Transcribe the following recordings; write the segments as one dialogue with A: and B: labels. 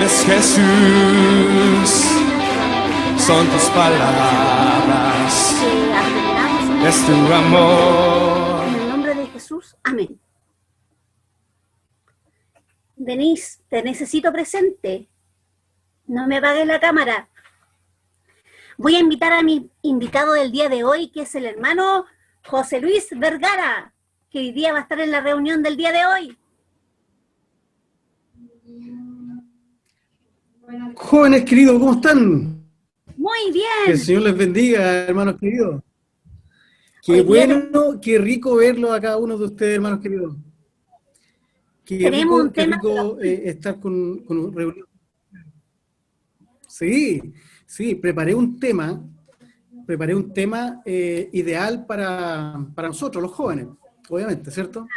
A: eres Jesús, son tus palabras, es tu amor.
B: En el nombre de Jesús, amén. Denise, te necesito presente. No me apagues la cámara. Voy a invitar a mi invitado del día de hoy, que es el hermano José Luis Vergara, que hoy día va a estar en la reunión del día de hoy.
C: Jóvenes queridos, ¿cómo están?
B: Muy bien.
C: Que el Señor les bendiga, hermanos queridos. Qué bueno, qué rico verlos a cada uno de ustedes, hermanos queridos.
B: Tenemos un tema.
C: Qué rico estar con un reunión. Sí, preparé un tema ideal para nosotros, los jóvenes, obviamente, ¿cierto?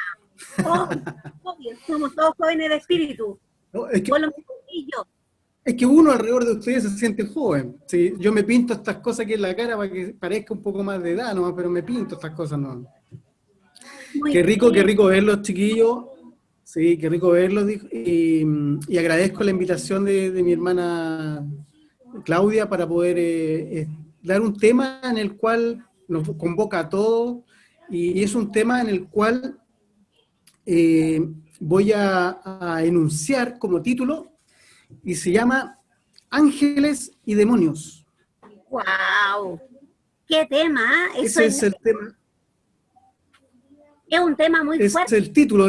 B: Obvio, somos todos jóvenes de espíritu.
C: No, es que uno alrededor de ustedes se siente joven. Sí, yo me pinto estas cosas aquí en la cara para que parezca un poco más de edad, ¿no? Pero me pinto estas cosas, ¿no? Qué rico verlos, chiquillos. Sí, qué rico verlos. Y agradezco la invitación de mi hermana Claudia para poder dar un tema en el cual nos convoca a todos. Y es un tema en el cual voy a enunciar como título. Y se llama Ángeles y Demonios.
B: ¡Wow! ¡Qué tema!
C: Ese es el tema.
B: Es un tema muy fuerte.
C: Es el título.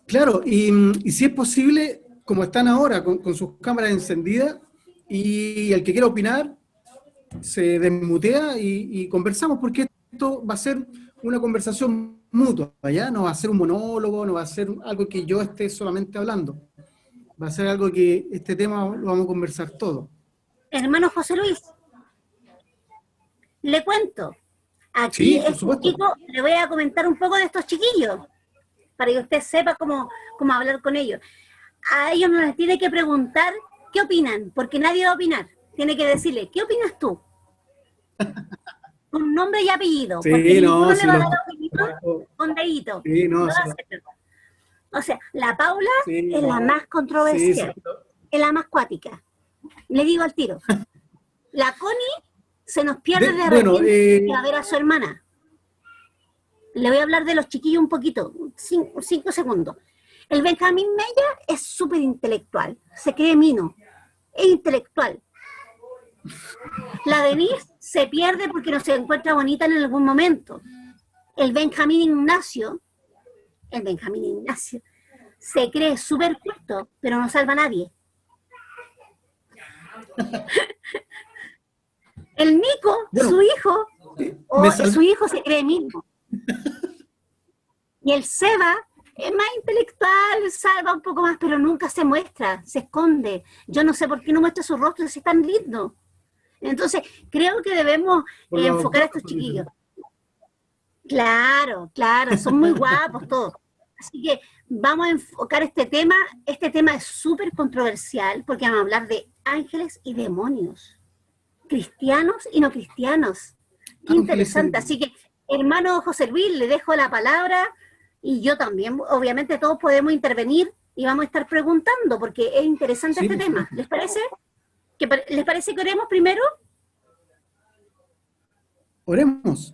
C: Claro, y si es posible, como están ahora, con sus cámaras encendidas, y el que quiera opinar, se desmutea y conversamos, porque esto va a ser una conversación mutua, ¿ya? No va a ser un monólogo, no va a ser algo que yo esté solamente hablando. Va a ser algo que este tema lo vamos a conversar todo.
B: Hermano José Luis, le cuento. Aquí chico, le voy a comentar un poco de estos chiquillos, para que usted sepa cómo hablar con ellos. A ellos no les tiene que preguntar qué opinan, porque nadie va a opinar. Tiene que decirle, ¿qué opinas tú? Con nombre y apellido.
C: Sí,
B: porque
C: no,
B: le va a dar opinión con dedito.
C: Sí, no,
B: o sea, la Paula es la más controversial, es la más cuática. Le digo al tiro. La Connie se nos pierde de repente a ver a su hermana. Le voy a hablar de los chiquillos un poquito, 5 segundos. El Benjamín Mella es súper intelectual, se cree mino, es intelectual. La Denise se pierde porque no se encuentra bonita en algún momento. El Benjamín Ignacio se cree súper culto, pero no salva a nadie. El Nico, su hijo se cree mismo. Y el Seba es más intelectual, salva un poco más, pero nunca se muestra, se esconde. Yo no sé por qué no muestra su rostro si es tan lindo. Entonces, creo que debemos enfocar a estos chiquillos. Claro, son muy guapos todos. Así que vamos a enfocar este tema. Este tema es súper controversial porque vamos a hablar de ángeles y demonios, cristianos y no cristianos. Qué interesante. Así que, hermano José Luis, le dejo la palabra y yo también. Obviamente todos podemos intervenir y vamos a estar preguntando porque es interesante este tema. ¿Les parece? ¿Les parece que oremos primero?
C: Oremos.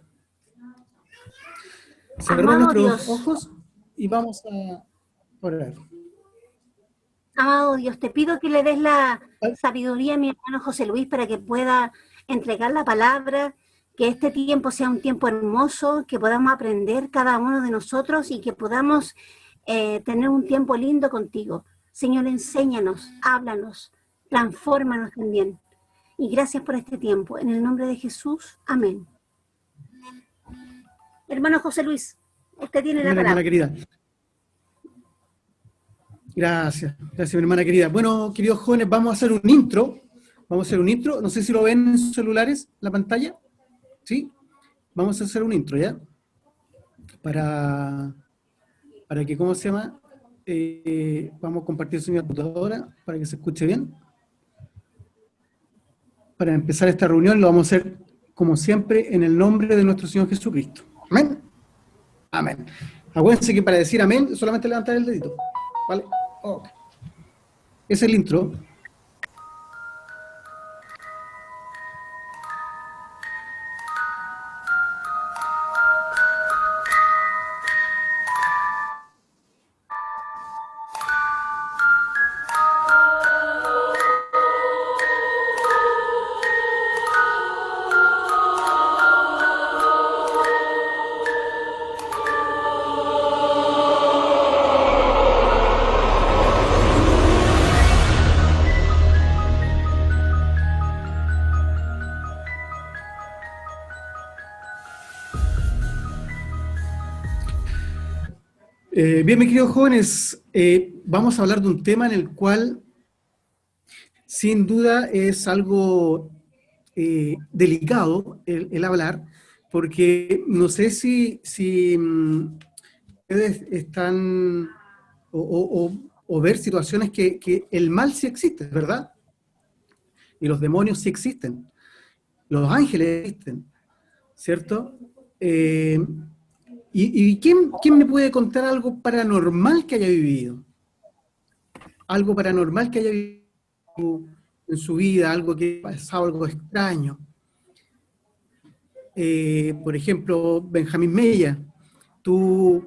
C: Cerramos nuestros ojos y vamos a orar.
B: Amado Dios, te pido que le des la sabiduría a mi hermano José Luis para que pueda entregar la palabra, que este tiempo sea un tiempo hermoso, que podamos aprender cada uno de nosotros y que podamos tener un tiempo lindo contigo. Señor, enséñanos, háblanos, transfórmanos también. Y gracias por este tiempo. En el nombre de Jesús, amén. Hermano José Luis, usted tiene la palabra.
C: Hermana querida. Gracias, mi hermana querida. Bueno, queridos jóvenes, vamos a hacer un intro. No sé si lo ven en sus celulares, la pantalla. ¿Sí? Vamos a hacer un intro, ¿ya? Para que, ¿cómo se llama? Vamos a compartir su computadora para que se escuche bien. Para empezar esta reunión lo vamos a hacer, como siempre, en el nombre de nuestro Señor Jesucristo. Amén. Amén. Acuérdense que para decir amén, solamente levantar el dedito. ¿Vale? Ok. Es el intro. Bien, mis queridos jóvenes, vamos a hablar de un tema en el cual, sin duda, es algo delicado el hablar, porque no sé si ustedes están, o ver situaciones que el mal sí existe, ¿verdad? Y los demonios sí existen, los ángeles existen, ¿cierto? ¿Y quién me puede contar algo paranormal que haya vivido? Algo paranormal que haya vivido en su vida, algo que ha pasado, algo extraño. Por ejemplo, Benjamín Mella, tú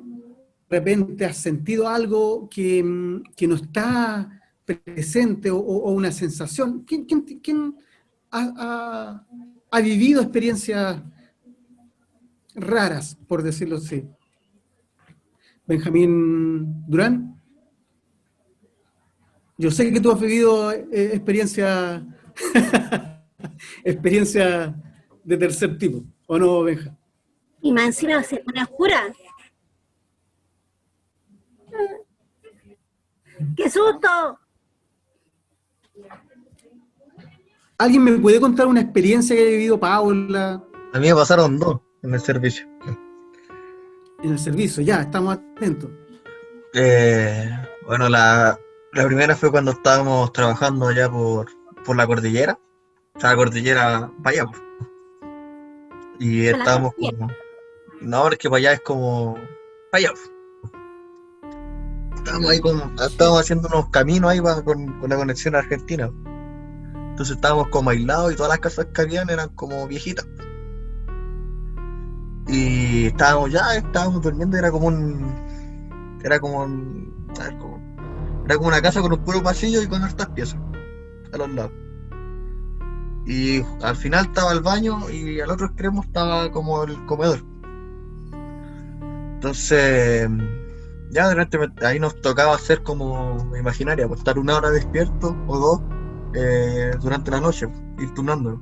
C: de repente has sentido algo que no está presente o una sensación. ¿Quién ha vivido experiencias raras, por decirlo así? Benjamín Durán. Yo sé que tú has vivido experiencia de tercer tipo, ¿o no, Benja?
B: Y más encima se pone oscura. ¡Qué susto!
C: ¿Alguien me puede contar una experiencia que haya vivido Paula?
D: A mí me pasaron 2 en el servicio.
C: En el servicio, ya, estamos atentos.
D: Bueno, la primera fue cuando estábamos trabajando allá por la cordillera. O sea, la cordillera para allá. Y estábamos como... No, es que para allá es como... Para allá. Estábamos haciendo unos caminos ahí con la conexión a Argentina. Entonces estábamos como aislados y todas las casas que habían eran como viejitas. Y estábamos durmiendo y era como una casa con un puro pasillo y con hartas piezas a los lados. Y al final estaba el baño y al otro extremo estaba como el comedor. Entonces, ya de repente ahí nos tocaba hacer como imaginaria, pues estar 1 hora despierto o 2 durante la noche, ir turnándolo.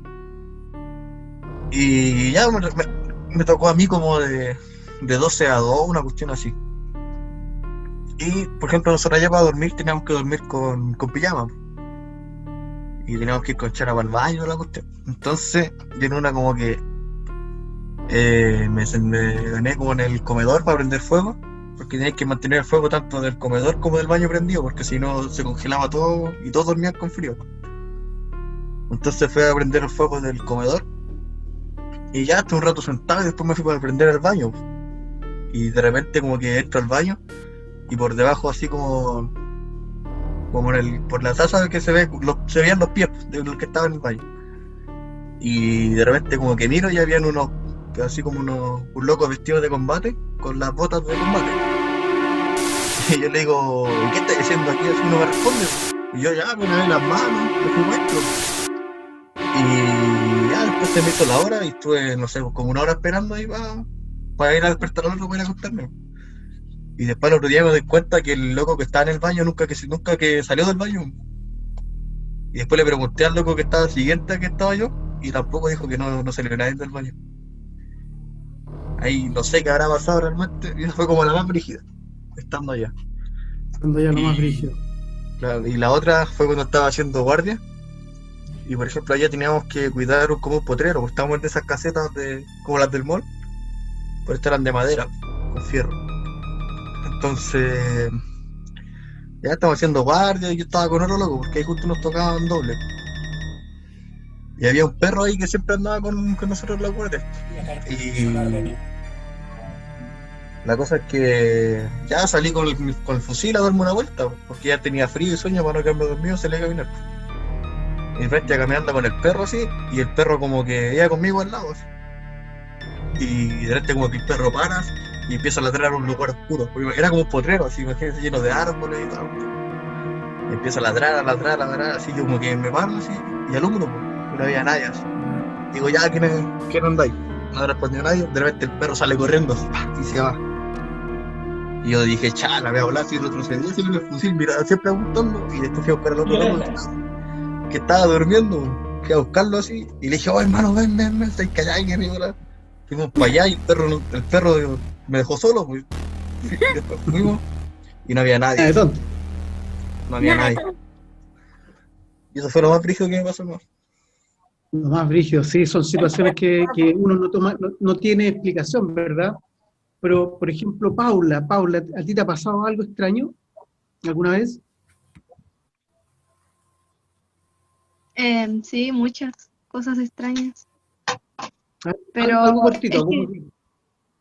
D: Y ya me tocó a mí como de 12 a 2, una cuestión así. Y, por ejemplo, nosotros allá para dormir teníamos que dormir con pijama. Y teníamos que ir con chara para el baño, la cuestión. Entonces, yo en una como que me gané como en el comedor para prender fuego, porque tenías que mantener el fuego tanto del comedor como del baño prendido, porque si no se congelaba todo y todos dormían con frío. Entonces fui a prender el fuego del comedor y ya estuve un rato sentado y después me fui para prender el baño. Y de repente como que entro al baño y por debajo así como por la taza que se veían los pies de los que estaban en el baño. Y de repente como que miro y habían un loco vestido de combate con las botas de combate. Y yo le digo, ¿qué estás haciendo aquí? Así no me responde. Y yo ya me lavé las manos, me fui muerto. Y ya después se me hizo la hora y estuve, no sé, como 1 hora esperando ahí para ir a despertar al otro para ir a acostarme. Y después el otro día me doy cuenta que el loco que estaba en el baño nunca que salió del baño. Y después le pregunté al loco que estaba siguiente a que estaba yo y tampoco dijo que no salió nadie del baño. Ahí no sé qué habrá pasado realmente, y eso fue como la más brígida, estando allá.
C: Estando allá lo más brígido.
D: Claro, y la otra fue cuando estaba haciendo guardia. Y por ejemplo allá teníamos que cuidar como un potrero, porque estábamos en esas casetas como las del mall, pero estas eran de madera, con fierro. Entonces, ya estábamos haciendo guardia y yo estaba con otro loco, porque ahí justo nos tocaban doble. Y había un perro ahí que siempre andaba con nosotros en la guardia. Y La cosa es que ya salí con el fusil a darme una vuelta, porque ya tenía frío y sueño para no quedarme dormido, salí a caminar. Y frente a caminando con el perro así, y el perro como que iba conmigo al lado así. Y de repente como que el perro para y empieza a ladrar a un lugar oscuro, porque era como un potrero así, imagínense, lleno de árboles y tal. Y empieza a ladrar, así yo como que me paro así, y alumbro, pues, no había nadie así. Digo, ya, ¿quién andáis? No respondió nadie, de repente el perro sale corriendo y se va. Y yo dije, chala, voy a hablar, y retrocedí así con el fusil, miraba siempre apuntando, y después fui a buscar al otro lado, que estaba durmiendo, fui a buscarlo así, y le dije, oh hermano, ven, estáis callados, que me volar. Fuimos para allá y el perro me dejó solo, pues. Y después fuimos y no había nadie. No había nadie. Y eso fue lo más brígido que me pasó, ¿no?
C: Lo más brígido, sí, son situaciones que uno no tiene explicación, ¿verdad? Pero, por ejemplo, Paula, ¿a ti te ha pasado algo extraño alguna vez?
E: Sí, muchas cosas extrañas.
C: Pero algo cortito,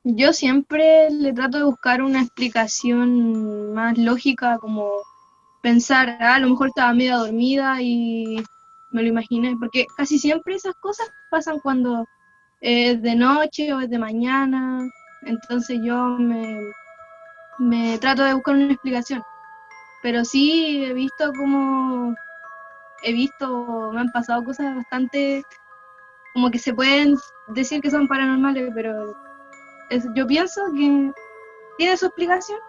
E: yo siempre le trato de buscar una explicación más lógica, como pensar, a lo mejor estaba medio dormida y me lo imaginé, porque casi siempre esas cosas pasan cuando es de noche o es de mañana, entonces yo me trato de buscar una explicación, pero sí me han pasado cosas bastante, como que se pueden decir que son paranormales, pero yo pienso que tiene su explicación,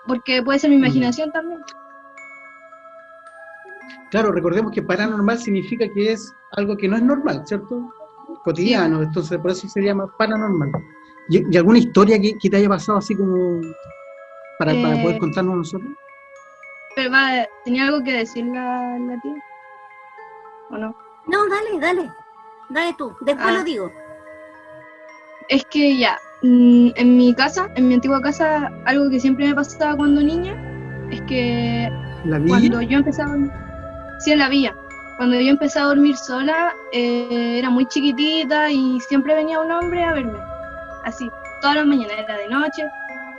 E: porque puede ser mi imaginación también.
C: Claro, recordemos que paranormal significa que es algo que no es normal, ¿cierto? Cotidiano, sí. Entonces por eso se llama paranormal. ¿Y alguna historia que te haya pasado así como para poder contarnos a nosotros?
E: Pero ¿tenía algo que decir la tía? ¿O no?
B: No, dale tú, después lo digo.
E: Es que ya, en mi antigua casa, algo que siempre me pasaba cuando niña, es que cuando yo empezaba, sí, en la villa, cuando yo empecé a dormir sola, era muy chiquitita y siempre venía un hombre a verme, así, todas las mañanas, era de noche,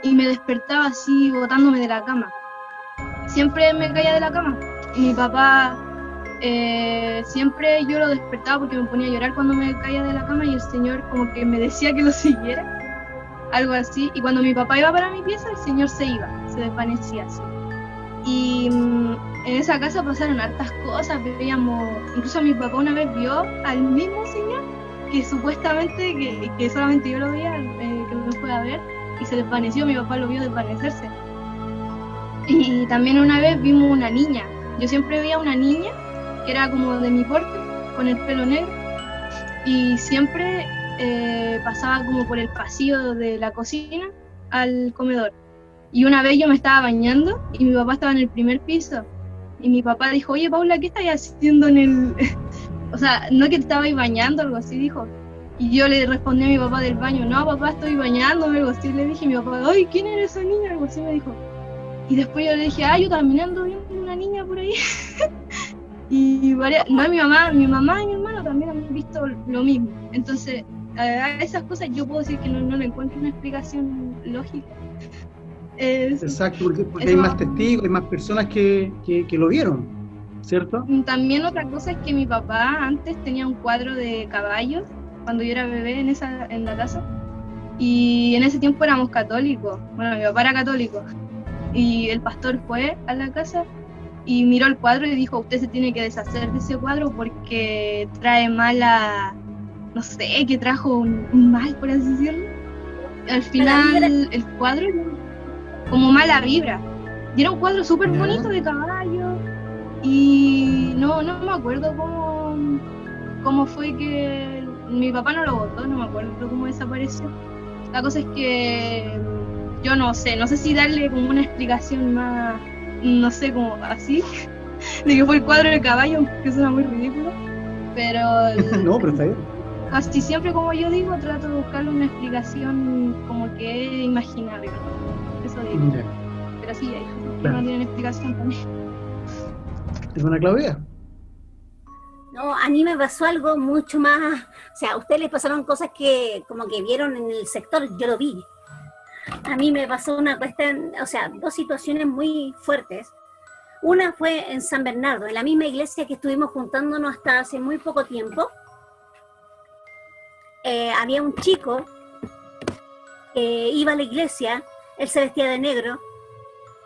E: y me despertaba así, botándome de la cama. Siempre me caía de la cama, y mi papá, siempre yo lo despertaba porque me ponía a llorar cuando me caía de la cama y el señor como que me decía que lo siguiera, algo así, y cuando mi papá iba para mi pieza, el señor se iba, se desvanecía así. Y en esa casa pasaron hartas cosas, veíamos, incluso mi papá una vez vio al mismo señor que supuestamente, que solamente yo lo veía, que no fue a ver, y se desvaneció, mi papá lo vio desvanecerse. Y también una vez vimos una niña, yo siempre veía una niña que era como de mi porte, con el pelo negro, y siempre pasaba como por el pasillo de la cocina al comedor. Y una vez yo me estaba bañando y mi papá estaba en el primer piso, y mi papá dijo, oye Paula, ¿qué estás haciendo en el...? O sea, no que te estabas bañando, algo así dijo. Y yo le respondí a mi papá del baño, no papá, estoy bañándome, algo así. Le dije, mi papá, ay, ¿quién era esa niña? Algo así me dijo. Y después yo le dije, yo también ando viendo una niña por ahí. Y mi mamá y mi hermano también han visto lo mismo. Entonces, a esas cosas yo puedo decir que no le encuentro una explicación lógica.
C: Exacto, porque hay más testigos, hay más personas que lo vieron, ¿cierto?
E: También otra cosa es que mi papá antes tenía un cuadro de caballos cuando yo era bebé en la casa, y en ese tiempo éramos católicos, bueno, mi papá era católico, y el pastor fue a la casa y miró el cuadro y dijo, usted se tiene que deshacer de ese cuadro porque trae mala, no sé, que trajo un mal, por así decirlo. Al final el cuadro como mala vibra, y era un cuadro súper bonito de caballo, y no me acuerdo cómo fue que mi papá no lo botó, no me acuerdo cómo desapareció. La cosa es que yo no sé si darle como una explicación más, no sé, como así, de que fue el cuadro de caballo, que suena muy ridículo, pero
C: no, pero está bien.
E: Casi siempre, como yo digo, trato de buscarle una explicación como que es imaginable, eso digo. Yeah. Pero sí, hay gente que no tienen explicación también.
C: ¿Es una Claudia?
B: No, a mí me pasó algo mucho más, o sea, a ustedes les pasaron cosas que como que vieron en el sector, yo lo vi. a mí me pasó una cuestión, o sea, dos situaciones muy fuertes. Una fue en San Bernardo, en la misma iglesia que estuvimos juntándonos hasta hace muy poco tiempo. Había un chico que iba a la iglesia, él se vestía de negro.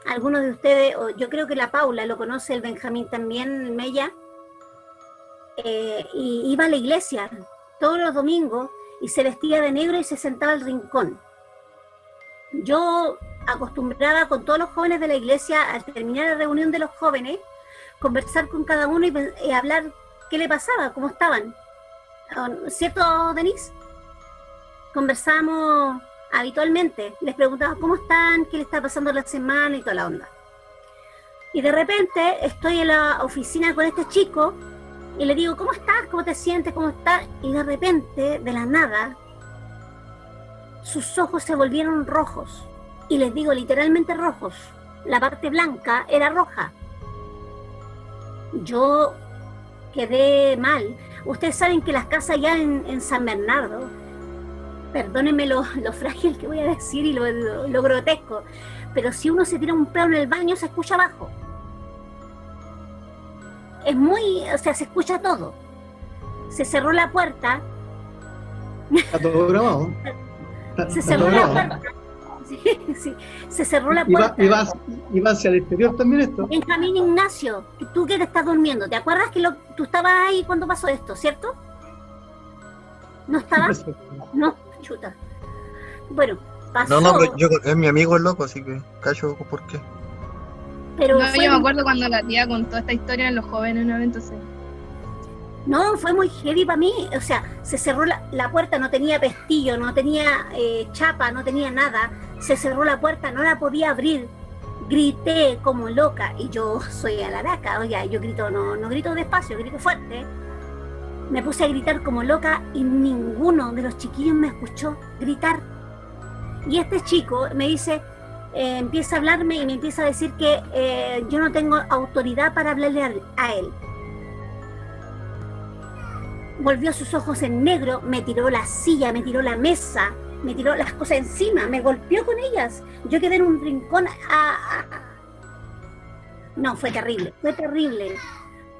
B: Algunos de ustedes, o yo creo que la Paula lo conoce, el Benjamín también, Mella, y iba a la iglesia todos los domingos y se vestía de negro y se sentaba al rincón. Yo acostumbraba con todos los jóvenes de la iglesia, al terminar la reunión de los jóvenes, conversar con cada uno y hablar qué le pasaba, cómo estaban. ¿Cierto, Denise? Conversábamos habitualmente, les preguntaba cómo están, qué le está pasando la semana y toda la onda. Y de repente estoy en la oficina con este chico y le digo, ¿cómo estás? ¿Cómo te sientes? ¿Cómo estás? Y de repente, de la nada, sus ojos se volvieron rojos. Y les digo literalmente rojos. La parte blanca era roja. Yo quedé mal. Ustedes saben que las casas ya en San Bernardo, perdónenme lo frágil que voy a decir y lo grotesco, pero si uno se tira un pedo en el baño se escucha abajo. Es muy, o sea, se escucha todo. Se cerró la puerta.
C: Está todo grabado.
B: Se cerró la puerta. Sí, se cerró la puerta.
C: ¿Y va hacia el exterior también esto?
B: Benjamín Ignacio, tú que te estás durmiendo, ¿te acuerdas que tú estabas ahí cuando pasó esto, cierto? ¿No estabas? No, chuta. Bueno, pasó.
D: No, pero es mi amigo el loco, así que cacho por qué.
B: Pero
E: no, yo me acuerdo cuando la tía contó esta historia en los jóvenes en un evento así.
B: No, fue muy heavy para mí, o sea, se cerró la puerta, no tenía pestillo, no tenía chapa, no tenía nada, se cerró la puerta, no la podía abrir, grité como loca, y yo soy alaraca, oiga, yo grito, no grito despacio, grito fuerte, me puse a gritar como loca y ninguno de los chiquillos me escuchó gritar, y este chico me dice, empieza a hablarme y me empieza a decir que yo no tengo autoridad para hablarle a él. Volvió sus ojos en negro, me tiró la silla, me tiró la mesa, me tiró las cosas encima, me golpeó con ellas. Yo quedé en un rincón. No, fue terrible, fue terrible.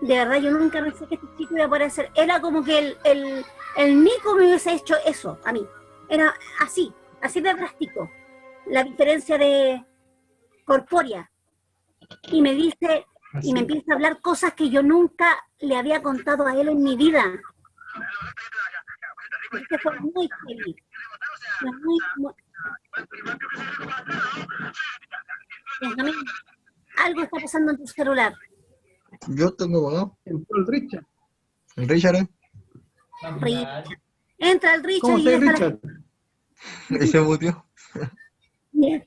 B: De verdad, yo nunca pensé que este chico iba a poder hacer. Era como que el Nico me hubiese hecho eso a mí. Era así de drástico. La diferencia de corpórea. Y me dice, y me empieza a hablar cosas que yo nunca le había contado a él en mi vida. Este fue muy feliz. Benjamín, algo está pasando en tu celular.
D: Yo tengo apagado.
C: Entró el Richard.
D: ¿El Richard,
B: Richard. Entra el Richard.
C: ¿Cómo
B: y
C: está Richard?
D: Y se mutió.
B: Bien.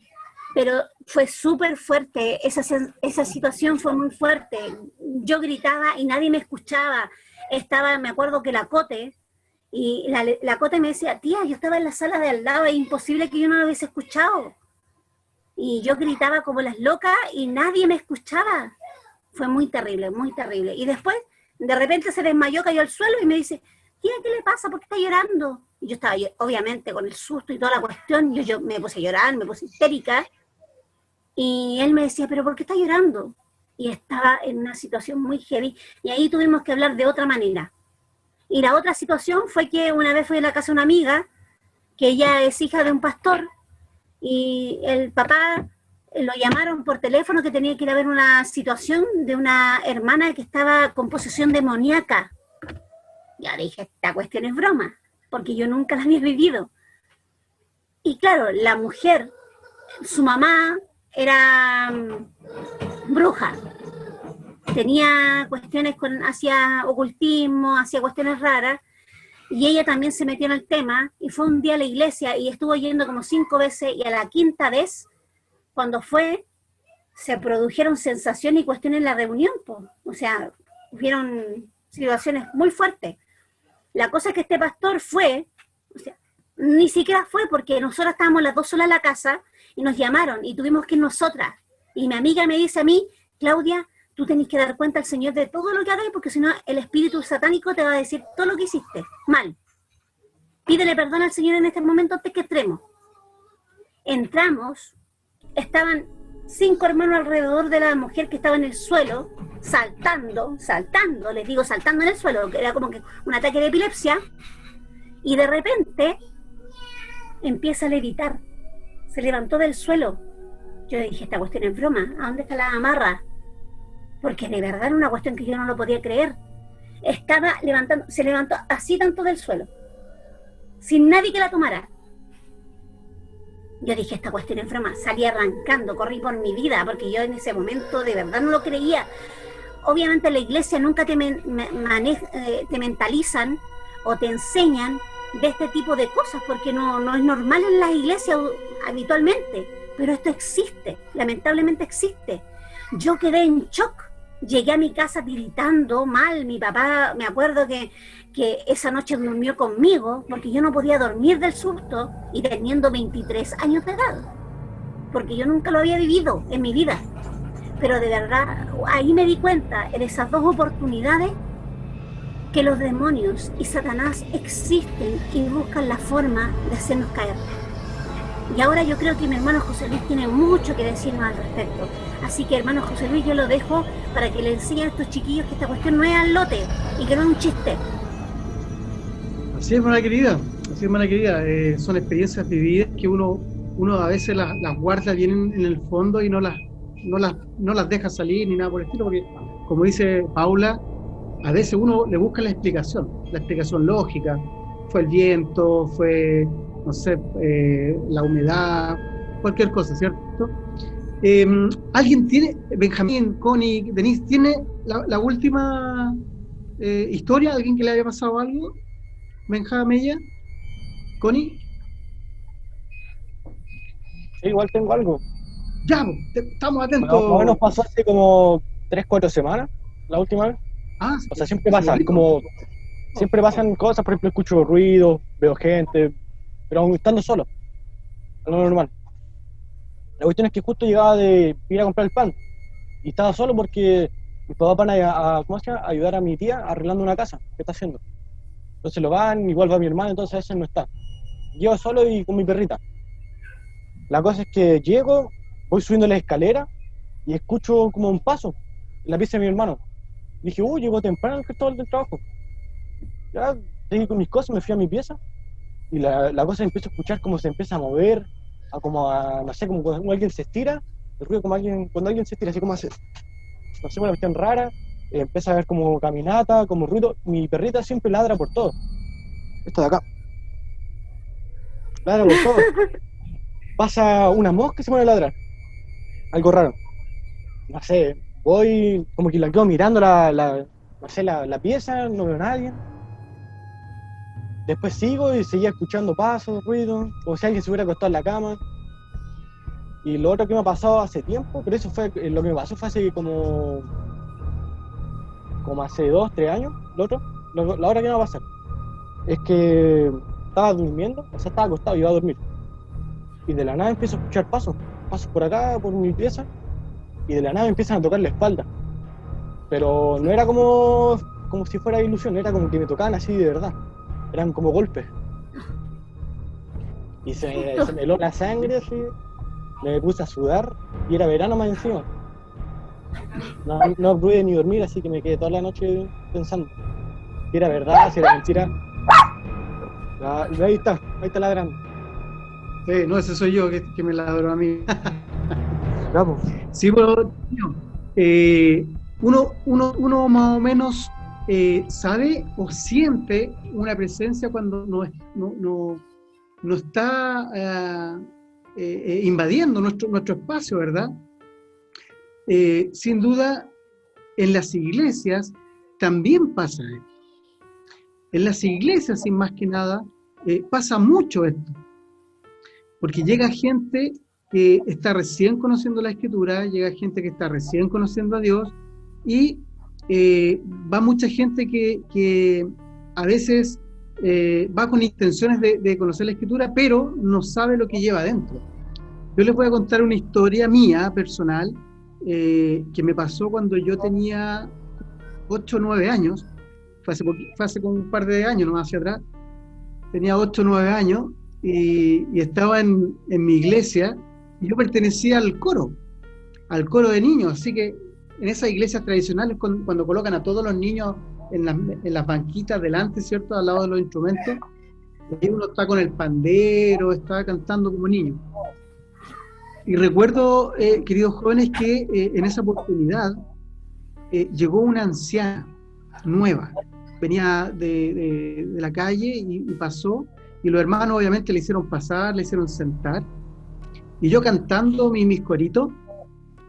B: Pero fue súper fuerte, esa situación fue muy fuerte. Yo gritaba y nadie me escuchaba. Me acuerdo que la Cote me decía, tía, yo estaba en la sala de al lado, es imposible que yo no lo hubiese escuchado. Y yo gritaba como las locas y nadie me escuchaba. Fue muy terrible, muy terrible. Y después, de repente se desmayó, cayó al suelo y me dice, tía, ¿qué le pasa? ¿Por qué está llorando? Y yo estaba, obviamente, con el susto y toda la cuestión, yo me puse a llorar, me puse histérica. Y él me decía, ¿pero por qué está llorando? Y estaba en una situación muy heavy. Y ahí tuvimos que hablar de otra manera. Y la otra situación fue que una vez fui a la casa de una amiga, que ella es hija de un pastor, y el papá lo llamaron por teléfono que tenía que ir a ver una situación de una hermana que estaba con posesión demoníaca. Ya dije, esta cuestión es broma, porque yo nunca la había vivido. Y claro, la mujer, su mamá era bruja, tenía cuestiones hacia ocultismo, hacia cuestiones raras, y ella también se metió en el tema, y fue un día a la iglesia, y estuvo yendo como 5 veces, y a la 5ª vez, cuando fue, se produjeron sensaciones y cuestiones en la reunión, o sea, hubieron situaciones muy fuertes. La cosa es que este pastor fue, o sea, ni siquiera fue porque nosotras estábamos las dos solas en la casa y nos llamaron y tuvimos que ir nosotras. Y mi amiga me dice a mí, Claudia, tú tenés que dar cuenta al Señor de todo lo que hagas porque si no el espíritu satánico te va a decir todo lo que hiciste mal. Pídele perdón al Señor en este momento antes que extremo. Entramos, estaban 5 hermanos alrededor de la mujer que estaba en el suelo, saltando, les digo saltando en el suelo, que era como que un ataque de epilepsia, y de repente empieza a levitar, se levantó del suelo. Yo dije, esta cuestión es broma, ¿a dónde está la amarra? Porque de verdad era una cuestión que yo no lo podía creer. Estaba levantando, se levantó así tanto del suelo, sin nadie que la tomara. Yo dije, esta cuestión es broma, salí arrancando, corrí por mi vida, porque yo en ese momento de verdad no lo creía. Obviamente en la iglesia nunca te mentalizan o te enseñan de este tipo de cosas, porque no es normal en las iglesias habitualmente, pero esto existe, lamentablemente existe. Yo quedé en shock, llegué a mi casa tiritando mal, mi papá, me acuerdo que esa noche durmió conmigo, porque yo no podía dormir del susto, y teniendo 23 años de edad, porque yo nunca lo había vivido en mi vida. Pero de verdad, ahí me di cuenta, en esas 2 oportunidades, que los demonios y Satanás existen y buscan la forma de hacernos caer. Y ahora yo creo que mi hermano José Luis tiene mucho que decirnos al respecto. Así que, hermano José Luis, yo lo dejo para que le enseñe a estos chiquillos que esta cuestión no es al lote y que no es un chiste.
C: Así es, hermana querida, son experiencias vividas que uno a veces las guarda bien en el fondo y no las deja salir ni nada por el estilo, porque como dice Paula, a veces uno le busca la explicación lógica. Fue el viento, fue, no sé, la humedad, cualquier cosa, ¿cierto? ¿Alguien tiene, Benjamín, Connie, Denise, tiene la última historia? ¿Alguien que le haya pasado algo? Benjamín, Connie.
F: Sí, igual tengo algo.
C: Ya, estamos atentos.
F: Bueno, más o menos pasó hace como 3-4 semanas, la última vez. O sea, siempre pasa, como siempre pasan cosas, por ejemplo, escucho ruido, veo gente, pero aún estando solo, lo normal. La cuestión es que justo llegaba de ir a comprar el pan, y estaba solo porque mis papás van a ayudar a mi tía arreglando una casa que está haciendo. Entonces lo van, igual va mi hermano, entonces a veces no está. Llego solo y con mi perrita. La cosa es que llego, voy subiendo la escalera y escucho como un paso en la pieza de mi hermano. Dije, llegó temprano el todo del trabajo. Ya seguí con mis cosas, me fui a mi pieza y la cosa empiezo a escuchar como se empieza a mover, no sé, como cuando alguien se estira, el ruido como cuando alguien se estira, así como hace, no sé, una cuestión rara. Empieza a ver como caminata, como ruido. Mi perrita siempre ladra por todo. Esto de acá. Ladra por todo. Pasa una mosca y se pone a ladrar. Algo raro. No sé, voy, como que la quedo mirando la pieza, no veo a nadie. Después sigo y seguía escuchando pasos, ruido, como si alguien se hubiera acostado en la cama. Y lo otro que me ha pasado hace tiempo, pero eso fue, lo que me pasó fue hace como hace 2-3 años, la hora que me va a pasar, es que estaba durmiendo, o sea, estaba acostado y iba a dormir. Y de la nada empiezo a escuchar pasos por acá, por mi pieza, y de la nada me empiezan a tocar la espalda. Pero no era como si fuera ilusión, era como que me tocaban así de verdad. Eran como golpes. Y se me heló la sangre así, me puse a sudar, y era verano más encima. No pude ni dormir, así que me quedé toda la noche pensando si era verdad, si era mentira. Ahí está ladrando.
C: No, ese soy yo que me ladró a mí.
F: Bravo.
C: Sí, pero uno más o menos sabe o siente una presencia cuando no está invadiendo nuestro espacio, ¿verdad? Sin duda, en las iglesias también pasa esto. En las iglesias, sin más que nada, pasa mucho esto. Porque llega gente que está recién conociendo la Escritura, llega gente que está recién conociendo a Dios, y va mucha gente que a veces va con intenciones de conocer la Escritura, pero no sabe lo que lleva adentro. Yo les voy a contar una historia mía, personal, que me pasó cuando yo tenía 8 o 9 años, fue hace como un par de años nomás hacia atrás, tenía 8 o 9 años, y estaba en mi iglesia, y yo pertenecía al coro de niños, así que en esas iglesias tradicionales, cuando colocan a todos los niños en las banquitas delante, ¿cierto?, al lado de los instrumentos, y uno está con el pandero, está cantando como niño. Y recuerdo, queridos jóvenes, que en esa oportunidad llegó una anciana nueva, venía de la calle y pasó, y los hermanos obviamente le hicieron pasar, le hicieron sentar, y yo cantando mis coritos,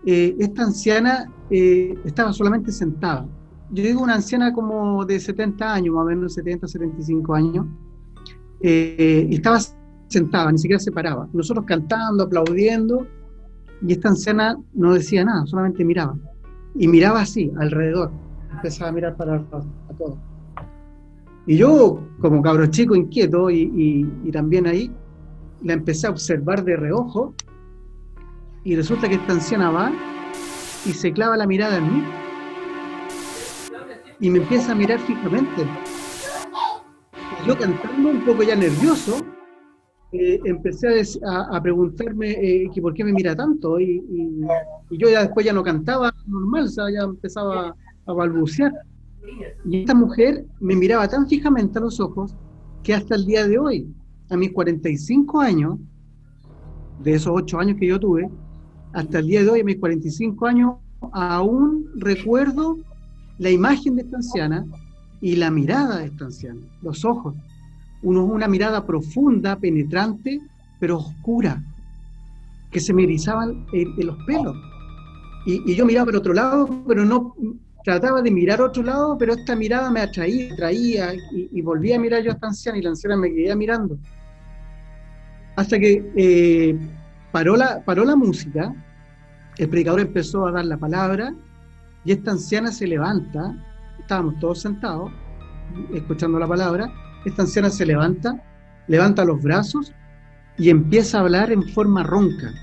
C: esta anciana estaba solamente sentada. Yo digo una anciana como de 70 años, más o menos 70, 75 años, y estaba sentada, ni siquiera se paraba. Nosotros cantando, aplaudiendo, y esta anciana no decía nada, solamente miraba. Y miraba así, alrededor. Empezaba a mirar a todos. Y yo, como cabro chico inquieto, y también ahí, la empecé a observar de reojo, y resulta que esta anciana va y se clava la mirada en mí. Y me empieza a mirar fijamente. Y yo cantando un poco ya nervioso, empecé a preguntarme que por qué me mira tanto, y yo ya después ya no cantaba normal, o sea, ya empezaba a balbucear. Y esta mujer me miraba tan fijamente a los ojos que hasta el día de hoy, a mis 45 años, de esos 8 años que yo tuve, hasta el día de hoy, a mis 45 años, aún recuerdo la imagen de esta anciana y la mirada de esta anciana, los ojos. Una mirada profunda, penetrante, pero oscura, que se me erizaban en los pelos. Y yo miraba para otro lado, pero no trataba de mirar a otro lado, pero esta mirada me atraía, y volvía a mirar yo a esta anciana, y la anciana me quedaba mirando. Hasta que paró la música, el predicador empezó a dar la palabra, y esta anciana se levanta, estábamos todos sentados, escuchando la palabra. Esta anciana se levanta los brazos y empieza a hablar en forma ronca.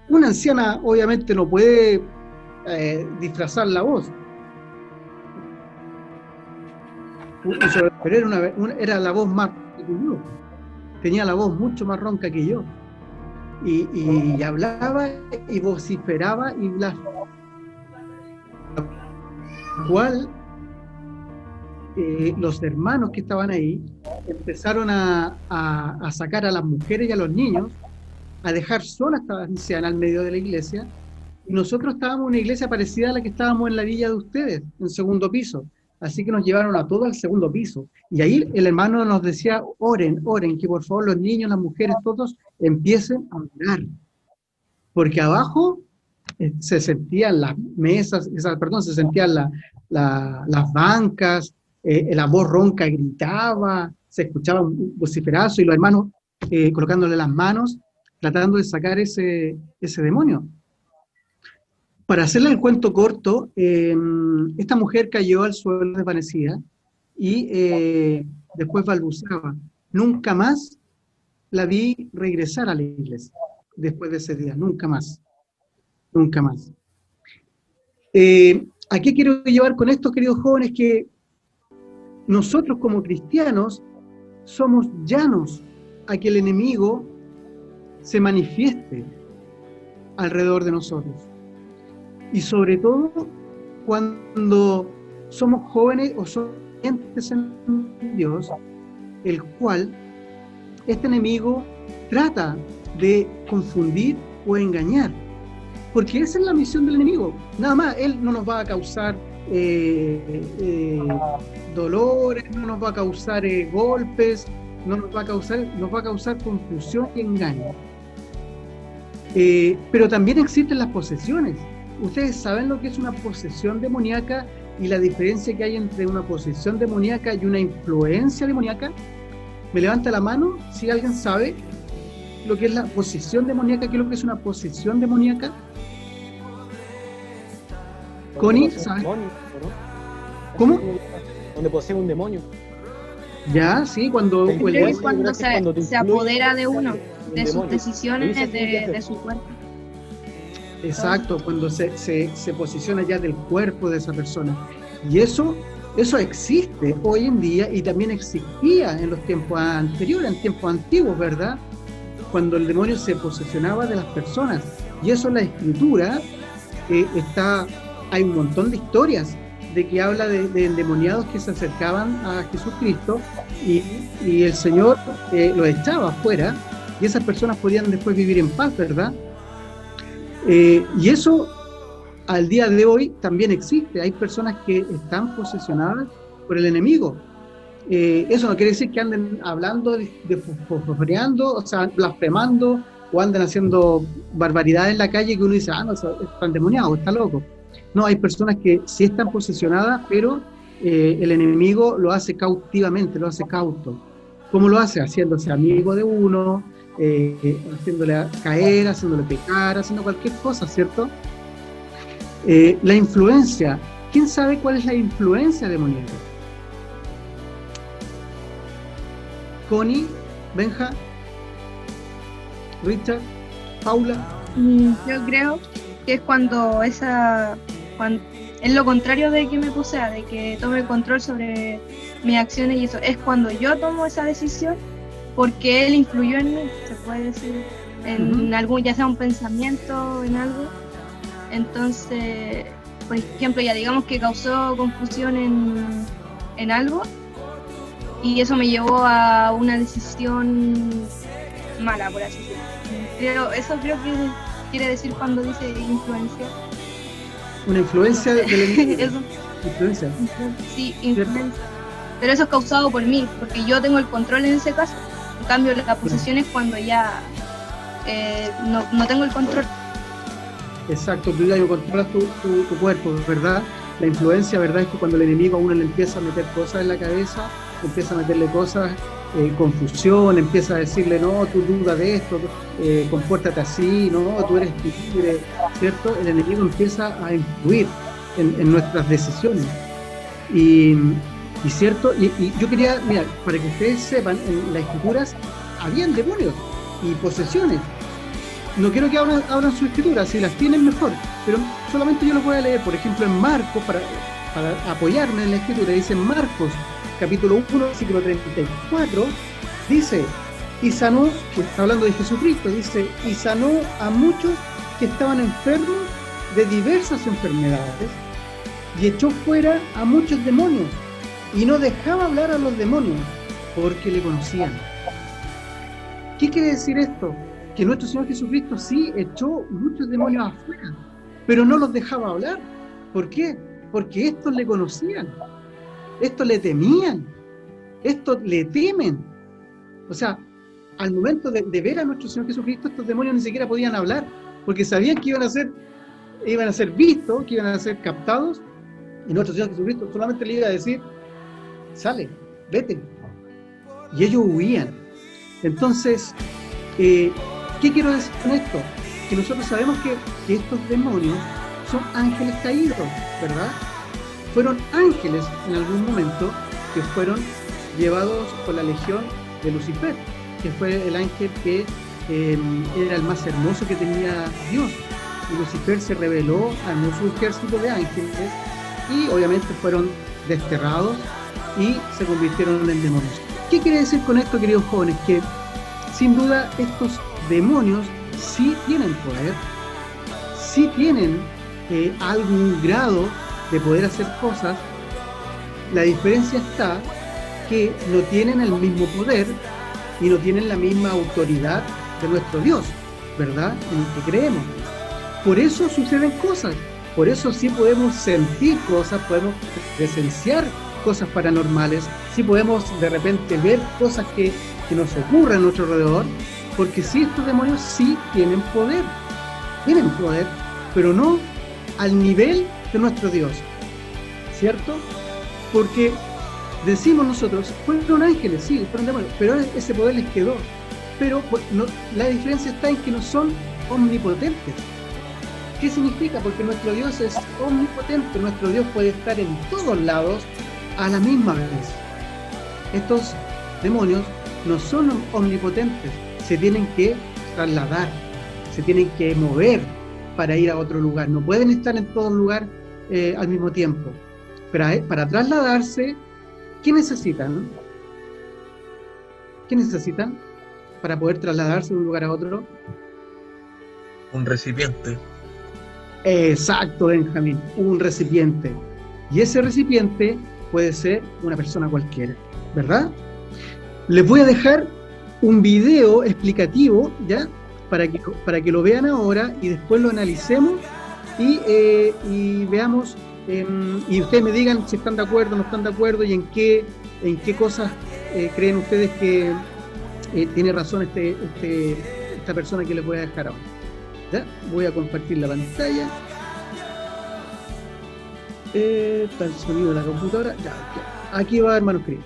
C: Una anciana obviamente no puede disfrazar la voz, pero era la voz más que yo. Tenía la voz mucho más ronca que yo, y hablaba y vociferaba y blasfemaba, cual los hermanos que estaban ahí empezaron a sacar a las mujeres y a los niños, a dejar sola a esta anciana al medio de la iglesia, y nosotros estábamos en una iglesia parecida a la que estábamos en la villa de ustedes, en segundo piso, así que nos llevaron a todos al segundo piso, y ahí el hermano nos decía: oren, que por favor los niños, las mujeres, todos empiecen a orar, porque abajo se sentían las mesas, se sentían las bancas, la voz ronca gritaba, se escuchaba un vociferazo, y los hermanos colocándole las manos, tratando de sacar ese demonio. Para hacerle el cuento corto, esta mujer cayó al suelo desvanecida, y después balbuceaba. Nunca más la vi regresar a la iglesia, después de ese día, nunca más. Nunca más. ¿A qué quiero llevar con esto, queridos jóvenes? Que nosotros como cristianos somos llanos a que el enemigo se manifieste alrededor de nosotros. Y sobre todo cuando somos jóvenes o somos creyentes en Dios, el cual este enemigo trata de confundir o engañar. Porque esa es la misión del enemigo. Nada más, él no nos va a causar dolores, no nos va a causar golpes, nos va a causar confusión y engaño. Pero también existen las posesiones. Ustedes saben lo que es una posesión demoníaca y la diferencia que hay entre una posesión demoníaca y una influencia demoníaca. ¿Me levanta la mano si alguien sabe lo que es la posesión demoníaca? ¿Qué es lo que es una posesión demoníaca? Connie, ¿sabes? ¿Cómo?
F: Donde posee un demonio.
C: Ya, sí, cuando
E: se apodera de uno, de sus decisiones, de su cuerpo.
C: Exacto, cuando se posiciona ya del cuerpo de esa persona. Y eso Eso existe hoy en día y también existía en los tiempos anteriores, en tiempos antiguos, ¿verdad? Cuando el demonio se posesionaba de las personas. Y eso en la Escritura hay un montón de historias de que habla de endemoniados que se acercaban a Jesucristo y el Señor los echaba afuera y esas personas podían después vivir en paz, ¿verdad? Y eso al día de hoy también existe. Hay personas que están posesionadas por el enemigo. Eso no quiere decir que anden hablando, fosforeando, o sea, blasfemando, o anden haciendo barbaridades en la calle que uno dice, no, está endemoniado, está loco. No, hay personas que sí están posesionadas, pero el enemigo lo hace cautivamente, lo hace cauto. ¿Cómo lo hace? Haciéndose amigo de uno, haciéndole caer, haciéndole pecar, haciendo cualquier cosa, ¿cierto? La influencia. ¿Quién sabe cuál es la influencia demoníaca? Connie, Benja, Richard, Paula.
E: Yo creo que es cuando es lo contrario de que me posea, de que tome control sobre mis acciones y eso. Es cuando yo tomo esa decisión porque él influyó en mí, se puede decir, en algún, ya sea un pensamiento, en algo. Entonces, por ejemplo, ya digamos que causó confusión en algo y eso me llevó a una decisión mala, por así decirlo. Eso creo que quiere decir cuando dice influencia.
C: Una influencia del enemigo.
E: Eso.
C: Influencia.
E: Sí, influencia. Pero eso es causado por mí, porque yo tengo el control en ese caso. En cambio, la posesión es cuando ya no tengo el control.
C: Exacto, tú ya no controlas tu cuerpo, ¿verdad? La influencia, ¿verdad? Es que cuando el enemigo a uno le empieza a meter cosas en la cabeza, empieza a meterle cosas, confusión, empieza a decirle, no, tú dudas de esto, compórtate así, no, tú eres libre, ¿cierto? El enemigo empieza a influir en nuestras decisiones. Y cierto, y yo quería, mira, para que ustedes sepan, en las Escrituras habían demonios y posesiones. No quiero que abran su escritura, si las tienen mejor, pero solamente yo lo voy a leer. Por ejemplo, en Marcos, para apoyarme en la escritura, dice en Marcos, capítulo 1, versículo 34, dice, y sanó, que está hablando de Jesucristo, dice, y sanó a muchos que estaban enfermos de diversas enfermedades, y echó fuera a muchos demonios, y no dejaba hablar a los demonios, porque le conocían. ¿Qué quiere decir esto? Que nuestro Señor Jesucristo sí echó muchos demonios afuera, pero no los dejaba hablar. ¿Por qué? Porque estos le conocían, estos le temían, estos le temen. O sea, al momento de ver a nuestro Señor Jesucristo, estos demonios ni siquiera podían hablar, porque sabían que iban a ser vistos, que iban a ser captados, y nuestro Señor Jesucristo solamente le iba a decir, sale, vete. Y ellos huían. Entonces, ¿qué quiero decir con esto? Que nosotros sabemos que estos demonios son ángeles caídos, ¿verdad? Fueron ángeles en algún momento que fueron llevados por la legión de Lucifer, que fue el ángel que era el más hermoso que tenía Dios. Y Lucifer se rebeló al hermoso ejército de ángeles y obviamente fueron desterrados y se convirtieron en demonios. ¿Qué quiere decir con esto, queridos jóvenes? Que sin duda estos demonios sí tienen poder, sí tienen algún grado de poder hacer cosas. La diferencia está que no tienen el mismo poder y no tienen la misma autoridad de nuestro Dios, ¿verdad? En el que creemos. Por eso suceden cosas, por eso sí podemos sentir cosas, podemos presenciar cosas paranormales, sí podemos de repente ver cosas que nos ocurren a nuestro alrededor, porque sí, estos demonios sí tienen poder, pero no al nivel de nuestro Dios, ¿cierto? Porque decimos nosotros, fueron ángeles, sí, fueron demonios, pero ese poder les quedó. Pero no, la diferencia está en que no son omnipotentes. ¿Qué significa? Porque nuestro Dios es omnipotente, nuestro Dios puede estar en todos lados a la misma vez. Estos demonios no son omnipotentes, se tienen que trasladar, se tienen que mover para ir a otro lugar, no pueden estar en todo lugar al mismo tiempo. para trasladarse, ¿qué necesitan? ¿Qué necesitan para poder trasladarse de un lugar a otro?
D: Un recipiente.
C: Exacto, Benjamín, un recipiente. Y ese recipiente puede ser una persona cualquiera, ¿verdad? Les voy a dejar un video explicativo, ¿ya? Para que lo vean ahora y después lo analicemos y veamos, y ustedes me digan si están de acuerdo o no están de acuerdo y en qué cosas creen ustedes que tiene razón esta persona que les voy a dejar ahora. ¿Ya? Voy a compartir la pantalla. Está el sonido de la computadora. Ya. Aquí va, hermanos queridos.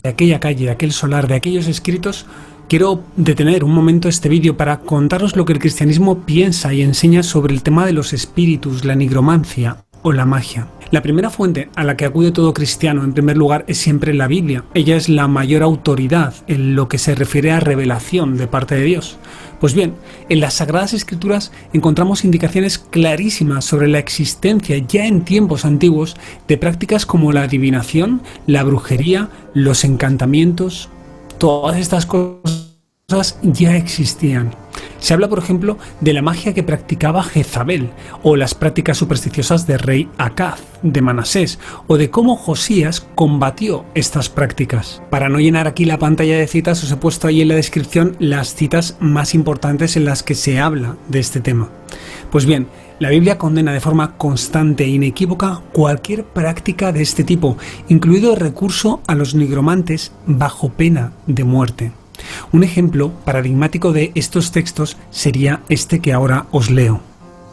G: De aquella calle, de aquel solar, de aquellos escritos, quiero detener un momento este vídeo para contaros lo que el cristianismo piensa y enseña sobre el tema de los espíritus, la nigromancia o la magia. La primera fuente a la que acude todo cristiano, en primer lugar, es siempre la Biblia. Ella es la mayor autoridad en lo que se refiere a revelación de parte de Dios. Pues bien, en las Sagradas Escrituras encontramos indicaciones clarísimas sobre la existencia ya en tiempos antiguos de prácticas como la adivinación, la brujería, los encantamientos. Todas estas cosas ya existían. Se habla, por ejemplo, de la magia que practicaba Jezabel, o las prácticas supersticiosas del rey Acaz, de Manasés, o de cómo Josías combatió estas prácticas. Para no llenar aquí la pantalla de citas, os he puesto ahí en la descripción las citas más importantes en las que se habla de este tema. Pues bien, la Biblia condena de forma constante e inequívoca cualquier práctica de este tipo, incluido el recurso a los nigromantes bajo pena de muerte. Un ejemplo paradigmático de estos textos sería este que ahora os leo.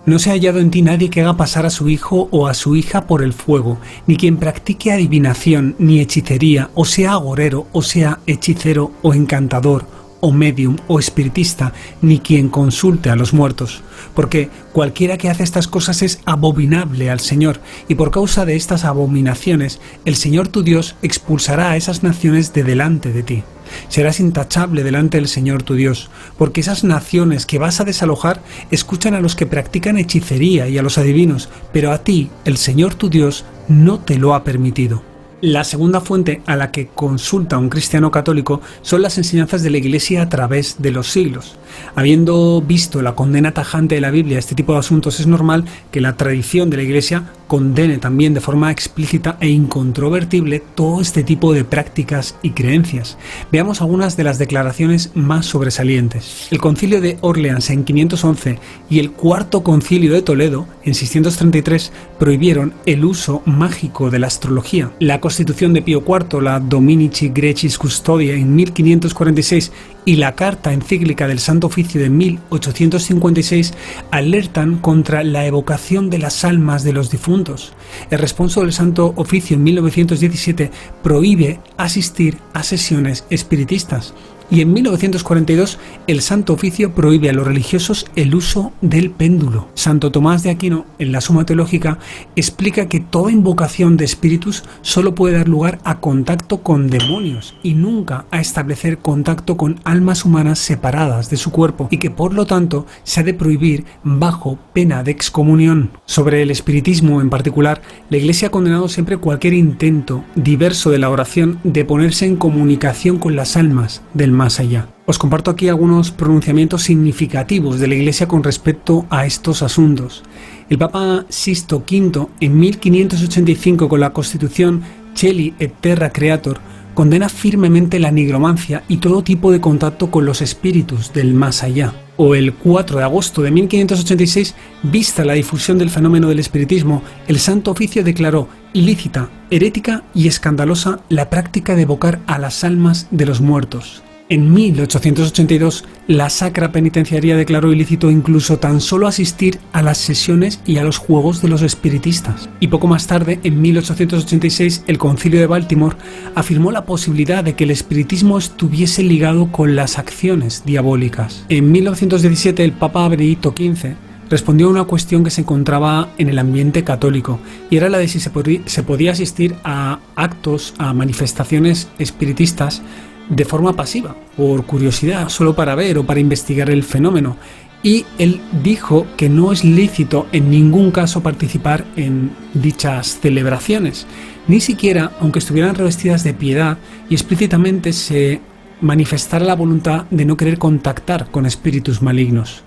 G: No se ha hallado en ti nadie que haga pasar a su hijo o a su hija por el fuego, ni quien practique adivinación, ni hechicería, o sea agorero, o sea hechicero o encantador, o medium o espiritista, ni quien consulte a los muertos, porque cualquiera que hace estas cosas es abominable al Señor, y por causa de estas abominaciones el Señor tu Dios expulsará a esas naciones de delante de ti. Serás intachable delante del Señor tu Dios, porque esas naciones que vas a desalojar escuchan a los que practican hechicería y a los adivinos, pero a ti el Señor tu Dios no te lo ha permitido. La segunda fuente a la que consulta un cristiano católico son las enseñanzas de la Iglesia a través de los siglos. Habiendo visto la condena tajante de la Biblia a este tipo de asuntos, es normal que la tradición de la Iglesia condene también de forma explícita e incontrovertible todo este tipo de prácticas y creencias. Veamos algunas de las declaraciones más sobresalientes. El Concilio de Orleans en 511 y el Cuarto Concilio de Toledo en 633 prohibieron el uso mágico de la astrología. La Constitución de Pío IV, la Dominici Gregis Custodia en 1546 y la Carta Encíclica del Santo Oficio de 1856 alertan contra la evocación de las almas de los difuntos. El responso del Santo Oficio en 1917 prohíbe asistir a sesiones espiritistas. Y en 1942 el Santo Oficio prohíbe a los religiosos el uso del péndulo. Santo Tomás de Aquino, en la Suma Teológica, explica que toda invocación de espíritus solo puede dar lugar a contacto con demonios y nunca a establecer contacto con almas humanas separadas de su cuerpo, y que por lo tanto se ha de prohibir bajo pena de excomunión. Sobre el espiritismo en particular, la Iglesia ha condenado siempre cualquier intento diverso de la oración de ponerse en comunicación con las almas del más allá. Os comparto aquí algunos pronunciamientos significativos de la Iglesia con respecto a estos asuntos. El Papa Sisto V, en 1585, con la Constitución Celi et Terra Creator, condena firmemente la nigromancia y todo tipo de contacto con los espíritus del más allá. O el 4 de agosto de 1586, vista la difusión del fenómeno del espiritismo, el Santo Oficio declaró ilícita, herética y escandalosa la práctica de evocar a las almas de los muertos. En 1882, la Sacra Penitenciaría declaró ilícito incluso tan solo asistir a las sesiones y a los juegos de los espiritistas. Y poco más tarde, en 1886, el Concilio de Baltimore afirmó la posibilidad de que el espiritismo estuviese ligado con las acciones diabólicas. En 1917, el Papa Benedicto XV respondió a una cuestión que se encontraba en el ambiente católico, y era la de si se podía asistir a actos, a manifestaciones espiritistas de forma pasiva, por curiosidad, solo para ver o para investigar el fenómeno. Y él dijo que no es lícito en ningún caso participar en dichas celebraciones, ni siquiera aunque estuvieran revestidas de piedad y explícitamente se manifestara la voluntad de no querer contactar con espíritus malignos.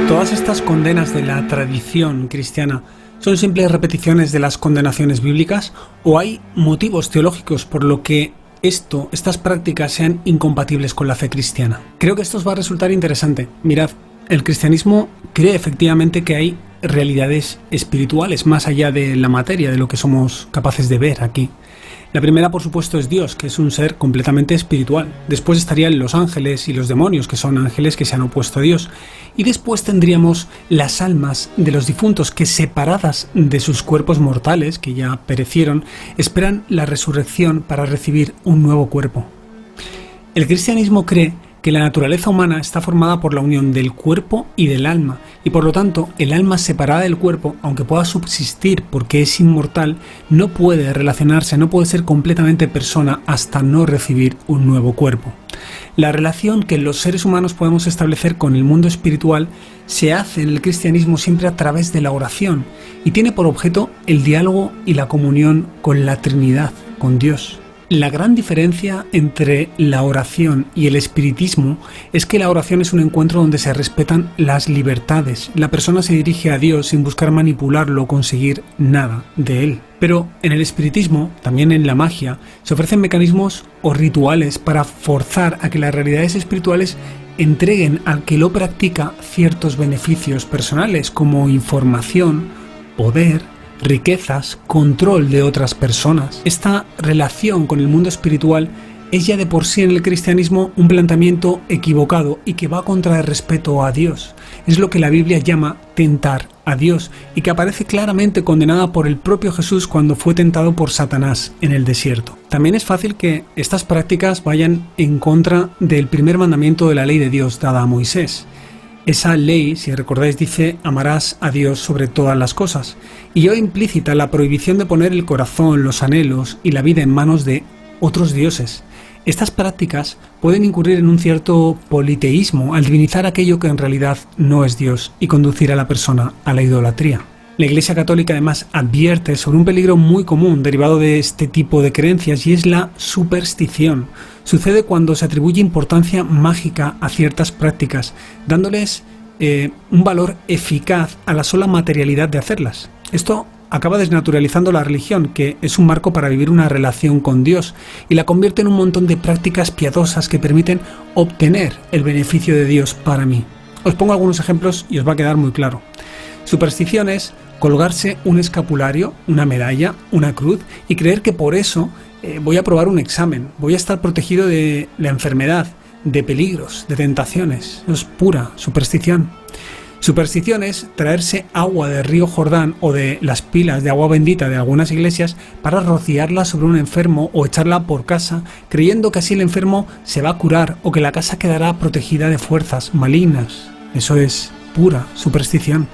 G: Todas estas condenas de la tradición cristiana ¿son simples repeticiones de las condenaciones bíblicas o hay motivos teológicos por lo que estas prácticas sean incompatibles con la fe cristiana? Creo que esto os va a resultar interesante. Mirad, el cristianismo cree efectivamente que hay realidades espirituales más allá de la materia, de lo que somos capaces de ver aquí. La primera, por supuesto, es Dios, que es un ser completamente espiritual. Después estarían los ángeles y los demonios, que son ángeles que se han opuesto a Dios. Y después tendríamos las almas de los difuntos, que separadas de sus cuerpos mortales, que ya perecieron, esperan la resurrección para recibir un nuevo cuerpo. El cristianismo cree que la naturaleza humana está formada por la unión del cuerpo y del alma, y por lo tanto el alma separada del cuerpo, aunque pueda subsistir porque es inmortal, no puede relacionarse, no puede ser completamente persona hasta no recibir un nuevo cuerpo. La relación que los seres humanos podemos establecer con el mundo espiritual se hace en el cristianismo siempre a través de la oración, y tiene por objeto el diálogo y la comunión con la Trinidad, con Dios. La gran diferencia entre la oración y el espiritismo es que la oración es un encuentro donde se respetan las libertades. La persona se dirige a Dios sin buscar manipularlo o conseguir nada de él. Pero en el espiritismo, también en la magia, se ofrecen mecanismos o rituales para forzar a que las realidades espirituales entreguen al que lo practica ciertos beneficios personales como información, poder, riquezas, control de otras personas. Esta relación con el mundo espiritual es ya de por sí en el cristianismo un planteamiento equivocado y que va contra el respeto a Dios. Es lo que la Biblia llama tentar a Dios y que aparece claramente condenada por el propio Jesús cuando fue tentado por Satanás en el desierto. También es fácil que estas prácticas vayan en contra del primer mandamiento de la ley de Dios dada a Moisés. Esa ley, si recordáis, dice: amarás a Dios sobre todas las cosas. Y lleva implícita la prohibición de poner el corazón, los anhelos y la vida en manos de otros dioses. Estas prácticas pueden incurrir en un cierto politeísmo al divinizar aquello que en realidad no es Dios y conducir a la persona a la idolatría. La Iglesia Católica además advierte sobre un peligro muy común derivado de este tipo de creencias y es la superstición. Sucede cuando se atribuye importancia mágica a ciertas prácticas, dándoles un valor eficaz a la sola materialidad de hacerlas. Esto acaba desnaturalizando la religión, que es un marco para vivir una relación con Dios, y la convierte en un montón de prácticas piadosas que permiten obtener el beneficio de Dios para mí. Os pongo algunos ejemplos y os va a quedar muy claro. Supersticiones: colgarse un escapulario, una medalla, una cruz y creer que por eso voy a aprobar un examen, voy a estar protegido de la enfermedad, de peligros, de tentaciones. Eso es pura superstición. Superstición es traerse agua del río Jordán o de las pilas de agua bendita de algunas iglesias para rociarla sobre un enfermo o echarla por casa, creyendo que así el enfermo se va a curar o que la casa quedará protegida de fuerzas malignas. Eso es pura superstición.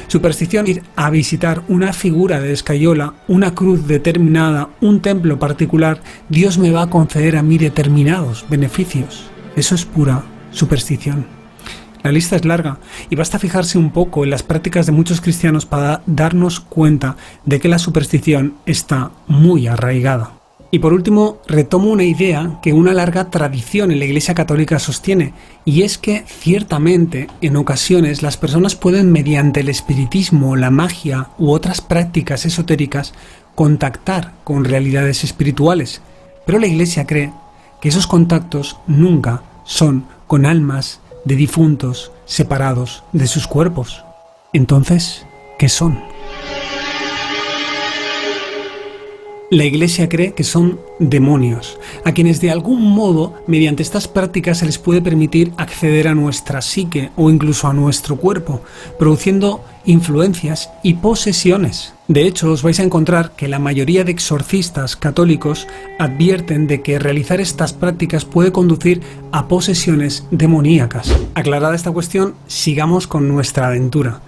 G: Superstición: ir a visitar una figura de escayola, una cruz determinada, un templo particular. Dios me va a conceder a mí determinados beneficios. Eso es pura superstición. La lista es larga y basta fijarse un poco en las prácticas de muchos cristianos para darnos cuenta de que la superstición está muy arraigada. Y por último, retomo una idea que una larga tradición en la Iglesia Católica sostiene, y es que ciertamente en ocasiones las personas pueden, mediante el espiritismo, la magia u otras prácticas esotéricas, contactar con realidades espirituales, pero la Iglesia cree que esos contactos nunca son con almas de difuntos separados de sus cuerpos. Entonces, ¿qué son? La Iglesia cree que son demonios, a quienes de algún modo, mediante estas prácticas, se les puede permitir acceder a nuestra psique o incluso a nuestro cuerpo, produciendo influencias y posesiones. De hecho, os vais a encontrar que la mayoría de exorcistas católicos advierten de que realizar estas prácticas puede conducir a posesiones demoníacas. Aclarada esta cuestión, sigamos con nuestra aventura.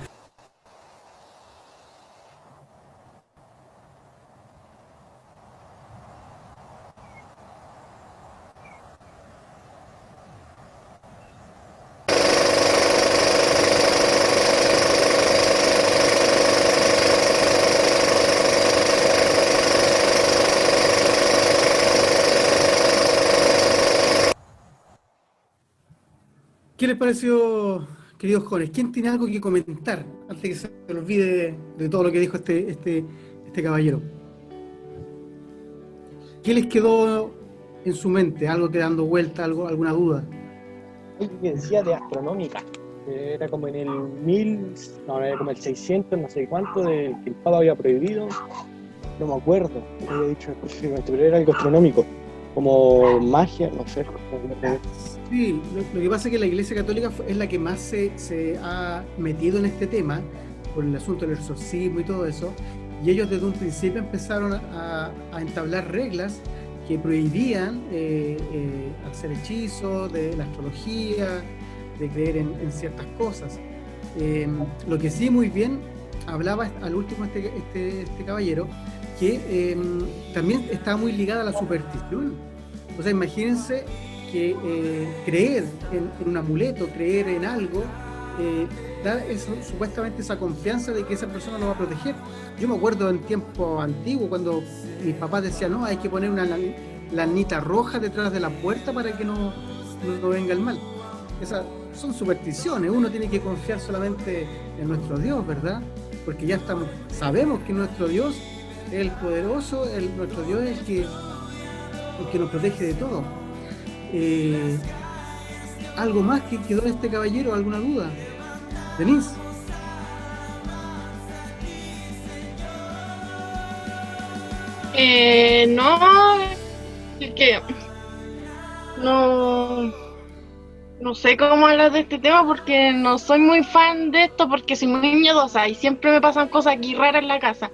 C: ¿Qué les pareció, queridos jóvenes? ¿Quién tiene algo que comentar antes que se olvide de todo lo que dijo este caballero? ¿Qué les quedó en su mente? ¿Algo que dando vuelta, alguna duda?
F: Alguien decía de astronómica. Era como en era como el 600, no sé cuánto, que el Papa había prohibido. No me acuerdo, no había dicho específicamente, pero era algo astronómico. Como magia, no sé.
C: Sí, lo que pasa es que la Iglesia Católica es la que más se ha metido en este tema, por el asunto del exorcismo y todo eso, y ellos desde un principio empezaron a entablar reglas que prohibían hacer hechizos, de la astrología, de creer en ciertas cosas. Lo que sí muy bien hablaba al último este caballero, que también está muy ligada a la superstición. O sea, imagínense que creer en un amuleto, creer en algo, da supuestamente esa confianza de que esa persona lo va a proteger. Yo me acuerdo en tiempo antiguo cuando mis papás decían, no, hay que poner una lanita roja detrás de la puerta para que no venga el mal. Esas son supersticiones, uno tiene que confiar solamente en nuestro Dios, ¿verdad? Porque ya sabemos que nuestro Dios es el poderoso, nuestro Dios es el que nos protege de todo. ¿Algo más que quedó de este caballero? ¿Alguna duda? Denise.
H: No, es que no sé cómo hablar de este tema porque no soy muy fan de esto porque soy muy miedosa y siempre me pasan cosas aquí raras en la casa.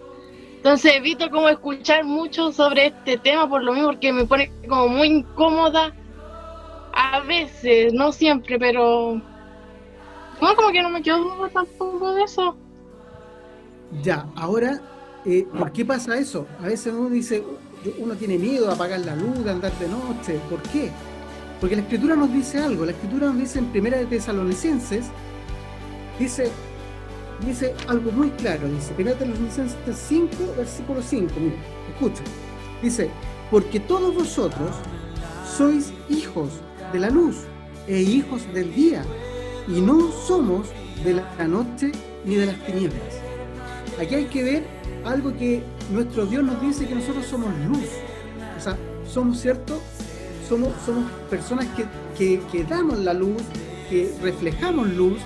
H: Entonces evito como escuchar mucho sobre este tema por lo mismo porque me pone como muy incómoda a veces, no siempre, pero no, como que no me quedo tampoco de eso.
C: Ya, ahora, ¿por qué pasa eso? A veces uno dice, uno tiene miedo de apagar la luz, de andar de noche. ¿Por qué? Porque la Escritura nos dice algo. La Escritura nos dice en 1 de Tesalonicenses, dice algo muy claro. Dice 1 de Tesalonicenses 5, versículo 5. Mira, escucha. Dice, porque todos vosotros sois hijos de la luz e hijos del día, y no somos de la noche ni de las tinieblas. Aquí hay que ver algo que nuestro Dios nos dice, que nosotros somos luz. O sea, somos, ¿cierto? Somos personas que damos la luz, que reflejamos luz,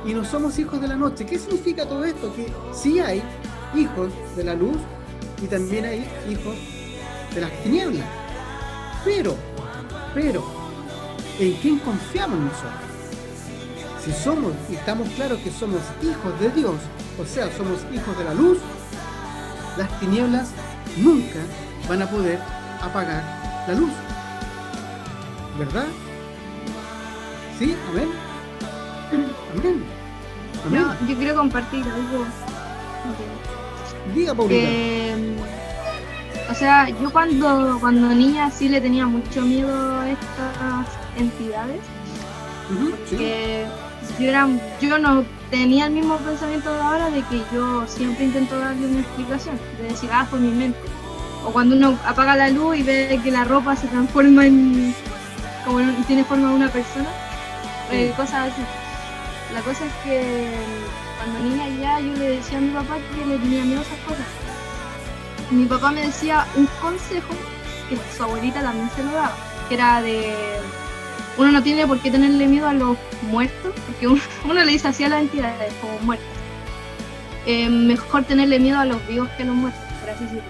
C: y no somos hijos de la noche. ¿Qué significa todo esto? Que sí hay hijos de la luz y también hay hijos de las tinieblas. Pero, ¿en quién confiamos nosotros? Si somos, y estamos claros que somos hijos de Dios, o sea, somos hijos de la luz, las tinieblas nunca van a poder apagar la luz. ¿Verdad? ¿Sí? Amén. Amén. Amén.
E: No, yo quiero compartir algo.
C: Diga, Paulita.
E: O sea, yo cuando niña sí le tenía mucho miedo a estas entidades. Porque yo no tenía el mismo pensamiento de ahora, de que yo siempre intento darle una explicación, de decir, fue mi mente. O cuando uno apaga la luz y ve que la ropa se transforma como tiene forma de una persona, cosas así. La cosa es que cuando niña ya yo le decía a mi papá que le tenía miedo a esas cosas. Mi papá me decía un consejo que su abuelita también se lo daba, que era de uno no tiene por qué tenerle miedo a los muertos, porque uno le dice así a las entidades como muertos. Mejor tenerle miedo a los vivos que a los muertos, por así decirlo.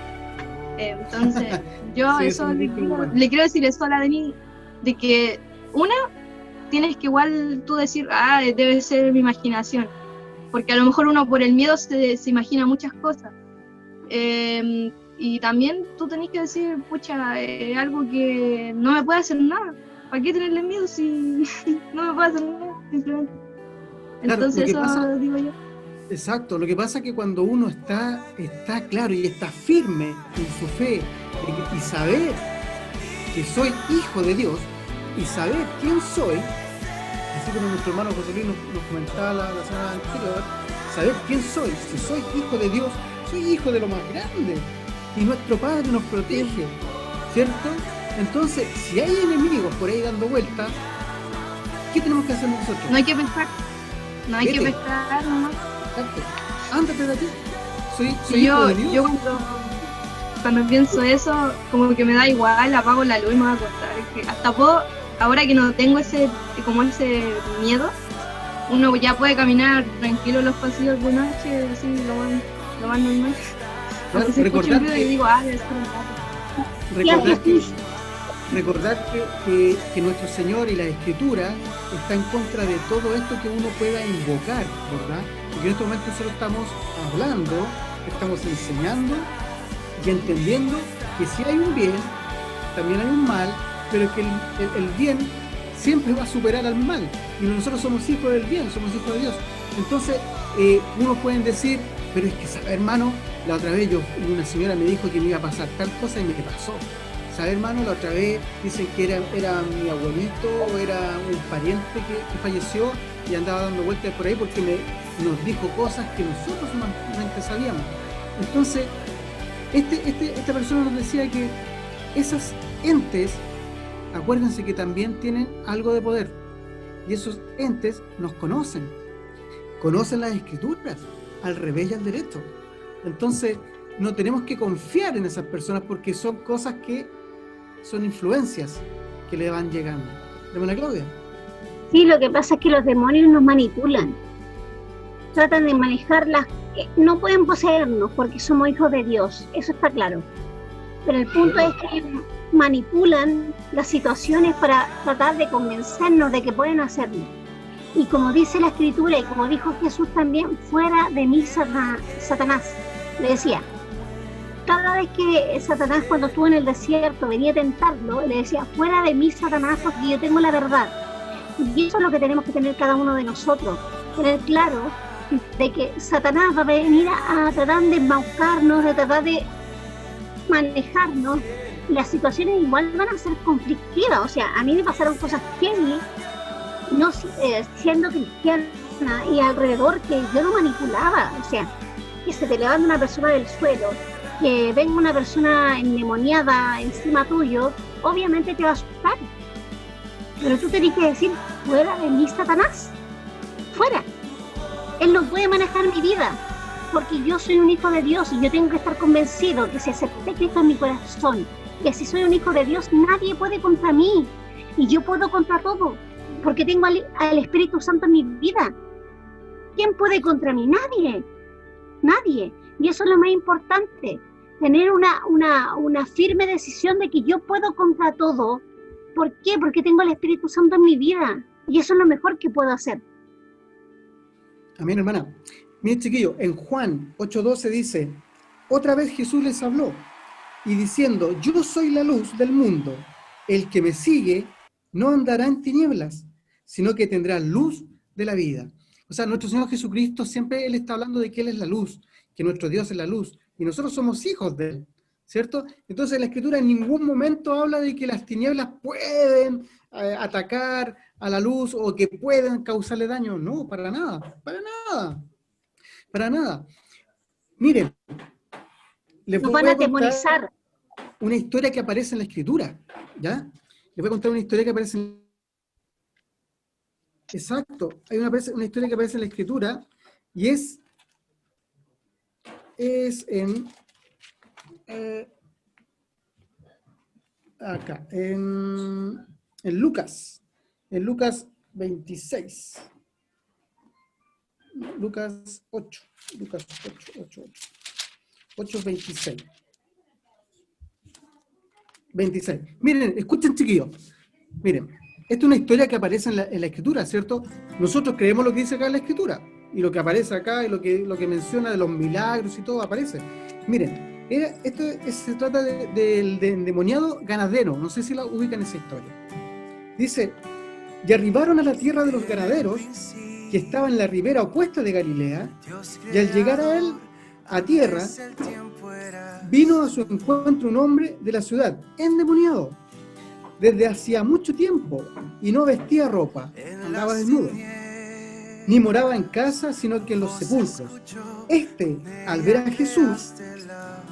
E: Entonces yo sí, eso le quiero decir eso a la Deni, de que tienes que igual tú decir, debe ser mi imaginación, porque a lo mejor uno por el miedo se imagina muchas cosas. Y también tú tenés que decir, pucha, algo que no me puede hacer nada. ¿Para qué tenerle miedo si no me puede hacer nada? Simplemente. Entonces claro, eso digo yo.
C: Exacto, lo que pasa es que cuando uno está claro y está firme en su fe y saber que soy hijo de Dios y saber quién soy, así como nuestro hermano José Luis nos comentaba la semana anterior, saber quién soy, si soy hijo de Dios, soy hijo de lo más grande y nuestro Padre nos protege, ¿cierto? Entonces, si hay enemigos por ahí dando vueltas, ¿Qué tenemos que hacer nosotros?
E: No hay que pescar. No hay que pescar, nomás.
C: Exacto. Ándate de aquí. Soy
E: yo cuando pienso eso, como que me da igual, apago la luz y me voy a acostar. Es que hasta puedo, ahora que no tengo ese miedo, uno ya puede caminar tranquilo en los pasillos de noche, así lo más normal.
C: Claro, recordar que nuestro Señor y la Escritura está en contra de todo esto que uno pueda invocar, ¿verdad? Porque en este momento solo estamos hablando, estamos enseñando y entendiendo que si hay un bien, también hay un mal, pero que el bien siempre va a superar al mal. Y nosotros somos hijos del bien, somos hijos de Dios. Entonces, unos pueden decir, pero es que, hermano, la otra vez una señora me dijo que me iba a pasar tal cosa y me pasó. ¿Sabe, hermano? La otra vez dicen que era mi abuelito o era un pariente que falleció y andaba dando vueltas por ahí porque nos dijo cosas que nosotros humanamente sabíamos. Entonces, esta persona nos decía que esas entes, acuérdense que también tienen algo de poder. Y esos entes nos conocen las Escrituras, al revés y al derecho. Entonces, no tenemos que confiar en esas personas porque son cosas que son influencias que le van llegando. ¿Démosle, Claudia?
B: Sí, lo que pasa es que los demonios nos manipulan. Tratan de manejarlas. No pueden poseernos porque somos hijos de Dios, eso está claro. Pero el punto es que manipulan las situaciones para tratar de convencernos de que pueden hacerlo. Y como dice la Escritura y como dijo Jesús también, fuera de mí, Satanás. Le decía, cada vez que Satanás, cuando estuvo en el desierto, venía a tentarlo, le decía, fuera de mí, Satanás, porque yo tengo la verdad. Y eso es lo que tenemos que tener cada uno de nosotros, tener claro de que Satanás va a venir a tratar de embaucarnos, de tratar de manejarnos. Las situaciones igual van a ser conflictivas. O sea, a mí me pasaron cosas heavy, no siendo cristiana y alrededor, que yo no manipulaba. O sea, que se te levanta una persona del suelo, que venga una persona endemoniada encima tuyo, obviamente te va a asustar. Pero tú tenés que decir, fuera de mí, Satanás, fuera. Él no puede manejar mi vida, porque yo soy un hijo de Dios y yo tengo que estar convencido que si acepté Cristo en mi corazón, que si soy un hijo de Dios, nadie puede contra mí, y yo puedo contra todo, porque tengo al Espíritu Santo en mi vida. ¿Quién puede contra mí? Nadie. Y eso es lo más importante, tener una firme decisión de que yo puedo contra todo. ¿Por qué? Porque tengo al Espíritu Santo en mi vida, y eso es lo mejor que puedo hacer.
C: Amén, hermana. Miren, chiquillos, en Juan 8:12 dice, otra vez Jesús les habló, y diciendo, yo soy la luz del mundo, el que me sigue no andará en tinieblas, sino que tendrá luz de la vida. O sea, nuestro Señor Jesucristo siempre Él está hablando de que Él es la luz, que nuestro Dios es la luz, y nosotros somos hijos de Él, ¿cierto? Entonces la Escritura en ningún momento habla de que las tinieblas pueden atacar a la luz o que pueden causarle daño. No, para nada. Miren, les voy a contar una historia que aparece en la Escritura, ¿ya? Les voy a contar una historia que aparece en... Exacto, hay una historia que aparece en la Escritura y es en... acá, en Lucas 26. Lucas 8, 26. 26. Miren, escuchen, chiquillos. Miren, esta es una historia que aparece en la Escritura, ¿cierto? Nosotros creemos lo que dice acá en la Escritura, y lo que aparece acá, y lo que menciona de los milagros y todo, aparece. Miren, se trata del endemoniado ganadero, no sé si la ubican esa historia. Dice, y arribaron a la tierra de los ganaderos, que estaba en la ribera opuesta de Galilea, y al llegar a él, a tierra, vino a su encuentro un hombre de la ciudad, endemoniado, desde hacía mucho tiempo, y no vestía ropa, andaba desnudo, ni moraba en casa, sino que en los sepulcros. Al ver a Jesús,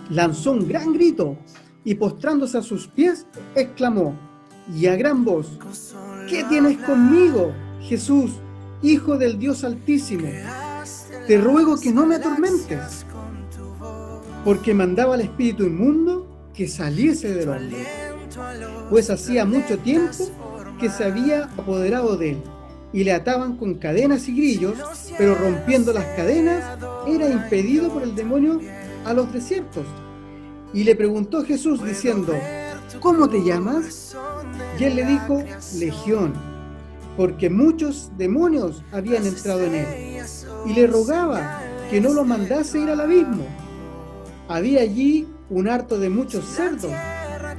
C: lanzó un gran grito, y postrándose a sus pies, exclamó, y a gran voz, ¿qué tienes conmigo, Jesús, Hijo del Dios Altísimo, te ruego que no me atormentes, porque mandaba al espíritu inmundo que saliese del hombre, pues hacía mucho tiempo que se había apoderado de él, y le ataban con cadenas y grillos, pero rompiendo las cadenas, era impedido por el demonio a los desiertos. Y le preguntó Jesús diciendo, ¿cómo te llamas? Y él le dijo, Legión, porque muchos demonios habían entrado en él, y le rogaba que no lo mandase ir al abismo. Había allí un harto de muchos cerdos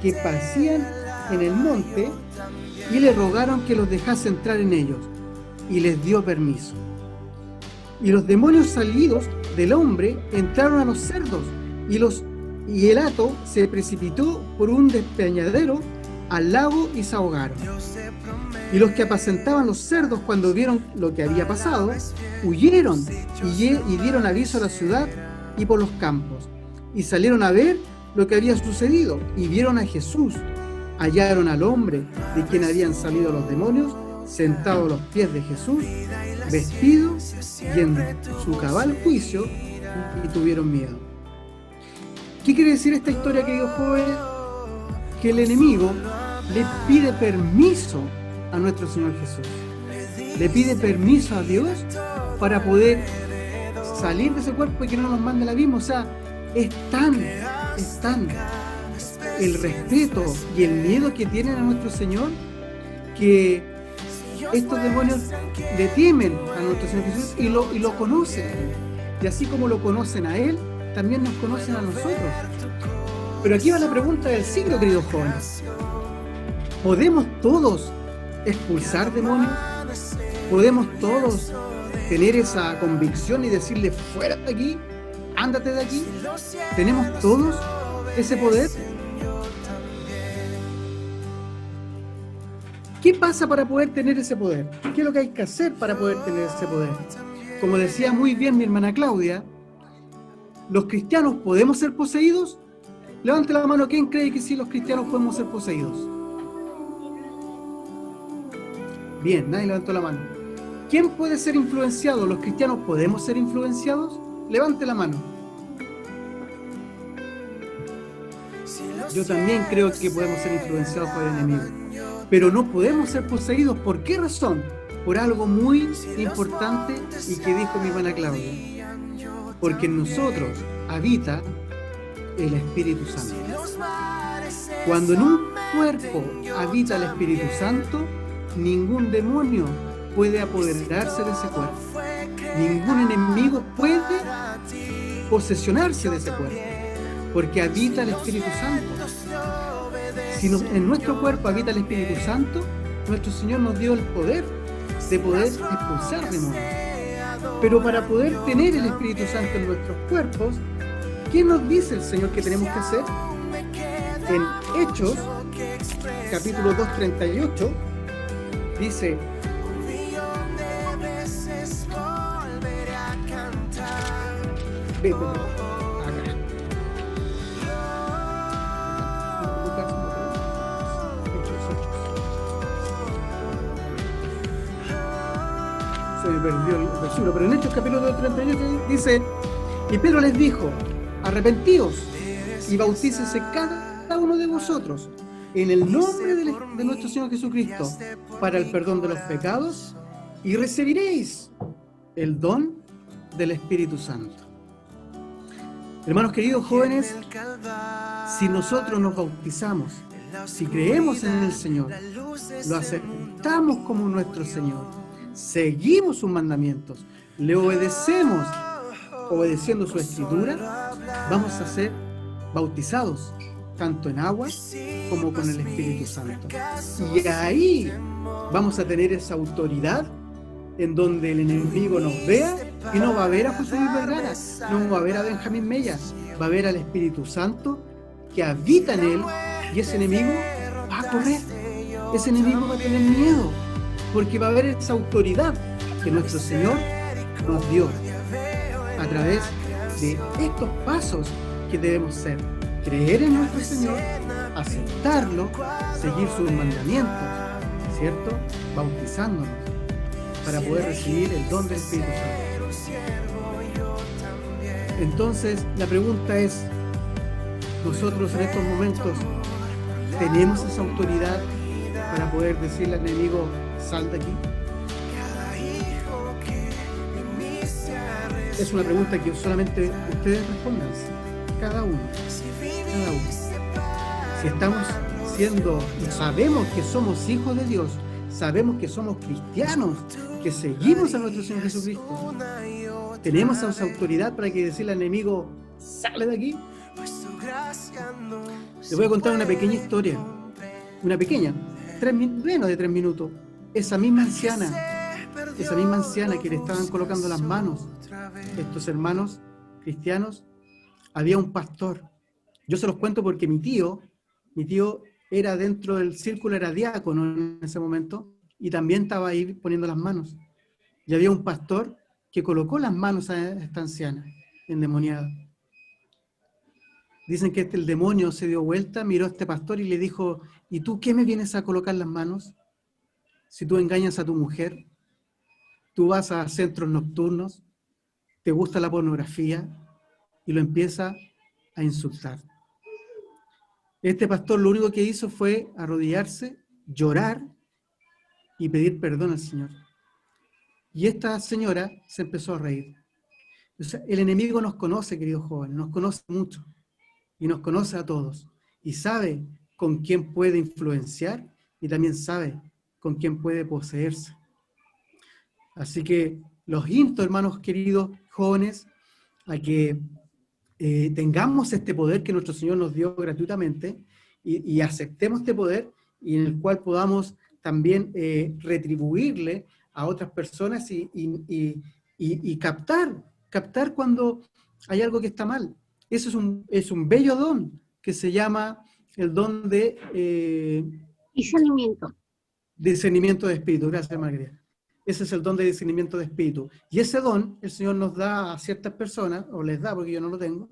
C: que pasían en el monte, y le rogaron que los dejase entrar en ellos, y les dio permiso. Y los demonios salidos del hombre entraron a los cerdos, y el hato se precipitó por un despeñadero al lago y se ahogaron. Y los que apacentaban los cerdos, cuando vieron lo que había pasado, huyeron y dieron aviso a la ciudad y por los campos, y salieron a ver lo que había sucedido, y vieron a Jesús. Hallaron al hombre de quien habían salido los demonios, sentado a los pies de Jesús, vestido y en su cabal juicio, y tuvieron miedo. ¿Qué quiere decir esta historia, queridos jóvenes? Que el enemigo le pide permiso a nuestro Señor Jesús. Le pide permiso a Dios para poder salir de ese cuerpo y que no nos mande al abismo. O sea, es tan el respeto y el miedo que tienen a nuestro Señor, que estos demonios le temen a nuestro Señor Jesús y lo conocen. Y así como lo conocen a Él, también nos conocen a nosotros. Pero aquí va la pregunta del siglo, queridos jóvenes. ¿Podemos todos expulsar demonios? ¿Podemos todos tener esa convicción y decirle, fuera de aquí, ándate de aquí? ¿Tenemos todos ese poder? ¿Qué pasa para poder tener ese poder? ¿Qué es lo que hay que hacer para poder tener ese poder? Como decía muy bien mi hermana Claudia, ¿los cristianos podemos ser poseídos? Levante la mano, ¿quién cree que sí los cristianos podemos ser poseídos? Bien, nadie levantó la mano. ¿Quién puede ser influenciado? ¿Los cristianos podemos ser influenciados? Levante la mano. Yo también creo que podemos ser influenciados por el enemigo, pero no podemos ser poseídos. ¿Por qué razón? Por algo muy importante y que dijo mi hermana Claudia. Porque en nosotros habita el Espíritu Santo. Cuando en un cuerpo habita el Espíritu Santo, ningún demonio puede apoderarse de ese cuerpo. Ningún enemigo puede posesionarse de ese cuerpo, porque habita el Espíritu Santo. Si en nuestro cuerpo habita el Espíritu Santo, nuestro Señor nos dio el poder de poder expulsar demonios. Pero para poder tener el Espíritu Santo en nuestros cuerpos, ¿qué nos dice el Señor que tenemos que hacer? En Hechos, capítulo 2:38, dice: se me perdió el versículo, pero en Hechos capítulo 2:38 dice: y Pedro les dijo, arrepentíos y bautícese cada uno de vosotros en el nombre de nuestro Señor Jesucristo para el perdón de los pecados, y recibiréis el don del Espíritu Santo. Hermanos queridos jóvenes, si nosotros nos bautizamos, si creemos en el Señor, lo aceptamos como nuestro Señor, seguimos sus mandamientos, le obedecemos, obedeciendo su escritura, vamos a ser bautizados tanto en agua como con el Espíritu Santo. Y ahí vamos a tener esa autoridad en donde el enemigo nos vea y no va a ver a José Luis Vergara, no va a ver a Benjamín Mellas, va a ver al Espíritu Santo que habita en él, y ese enemigo va a correr, ese enemigo va a tener miedo, porque va a haber esa autoridad que nuestro Señor nos dio a través de estos pasos que debemos hacer: creer en nuestro Señor, aceptarlo, seguir sus mandamientos, ¿cierto? Bautizándonos. para poder recibir el don del Espíritu Santo. Entonces, la pregunta es, nosotros en estos momentos tenemos esa autoridad para poder decirle al enemigo, sal de aquí. Es una pregunta que solamente ustedes respondan, cada uno. Si estamos sabemos que somos hijos de Dios, sabemos que somos cristianos, que seguimos a nuestro Señor Jesucristo, tenemos esa autoridad para que decirle al enemigo, sale de aquí. Les voy a contar una pequeña historia, menos de 3 minutos. Esa misma anciana que le estaban colocando las manos, estos hermanos cristianos, había un pastor. Yo se los cuento porque mi tío era dentro del círculo, era diácono en ese momento, y también estaba ahí poniendo las manos. Y había un pastor que colocó las manos a esta anciana endemoniada. Dicen que el demonio se dio vuelta, miró a este pastor y le dijo, ¿y tú qué me vienes a colocar las manos? Si tú engañas a tu mujer, tú vas a centros nocturnos, te gusta la pornografía, y lo empieza a insultar. Este pastor lo único que hizo fue arrodillarse, llorar y pedir perdón al Señor. Y esta señora se empezó a reír. O sea, el enemigo nos conoce, queridos jóvenes, nos conoce mucho. Y nos conoce a todos. Y sabe con quién puede influenciar y también sabe con quién puede poseerse. Así que los insto, hermanos queridos, jóvenes, a que tengamos este poder que nuestro Señor nos dio gratuitamente y aceptemos este poder y en el cual podamos también retribuirle a otras personas y captar cuando hay algo que está mal. Eso es un bello don que se llama el don de discernimiento de espíritu. Gracias, Margarita. Ese es el don de discernimiento de espíritu. Y ese don el Señor nos da a ciertas personas, o les da porque yo no lo tengo,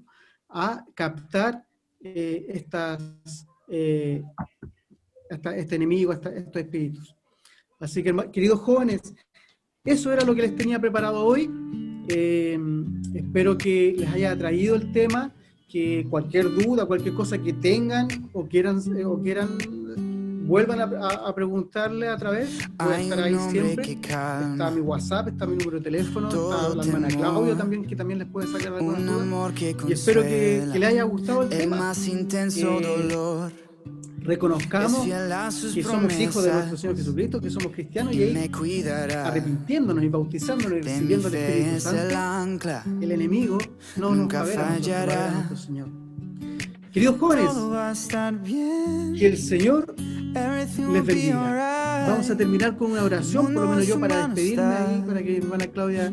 C: a captar este enemigo, estos espíritus. Así que, queridos jóvenes, eso era lo que les tenía preparado hoy. Espero que les haya atraído el tema, que cualquier duda, cualquier cosa que tengan o quieran vuelvan a preguntarle a través. Voy a estar ahí siempre. Está mi WhatsApp, está mi número de teléfono, está la hermana Claudia también, que también les puede sacar alguna duda. Y espero que les haya gustado el tema. Reconozcamos que somos hijos de nuestro Señor Jesucristo, que somos cristianos, y ahí, arrepintiéndonos y bautizándonos y recibiendo el Espíritu Santo, el enemigo no nos va a ver a nosotros, va a ver a nuestro Señor. Queridos jóvenes, que el Señor les bendiga. Vamos a terminar con una oración, por lo menos yo, para despedirme ahí, para que mi hermana Claudia...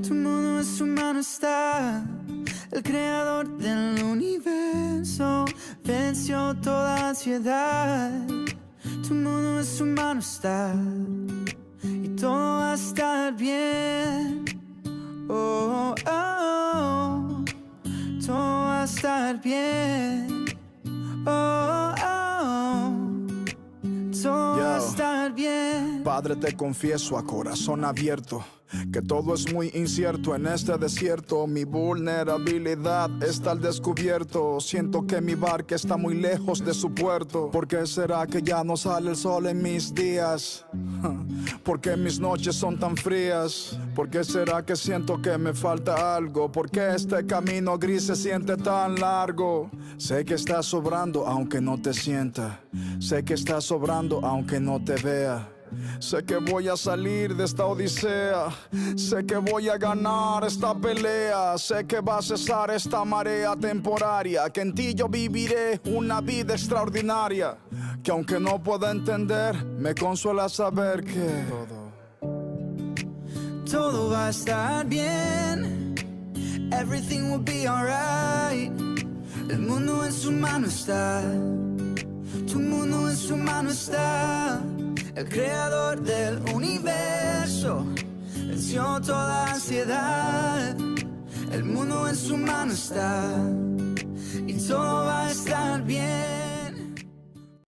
C: El creador del universo venció toda ansiedad. Tu mundo en su mano está y todo va a estar bien. Oh, oh, oh. Todo va a estar bien. Oh, oh. Todo va a estar bien.
I: Padre, te confieso a corazón abierto que todo es muy incierto en este desierto. Mi vulnerabilidad está al descubierto. Siento que mi barca está muy lejos de su puerto. ¿Por qué será que ya no sale el sol en mis días? ¿Por qué mis noches son tan frías? ¿Por qué será que siento que me falta algo? ¿Por qué este camino gris se siente tan largo? Sé que estás sobrando aunque no te sienta. Sé que estás sobrando aunque no te vea. Sé que voy a salir de esta odisea. Sé que voy a ganar esta pelea. Sé que va a cesar esta marea temporaria. Que en ti yo viviré una vida extraordinaria. Que aunque no pueda entender, me consuela saber que todo va a estar bien. Everything will be alright. El mundo en su mano está. Tu mundo en su mano está. El creador del universo venció toda ansiedad. El mundo en su mano está y todo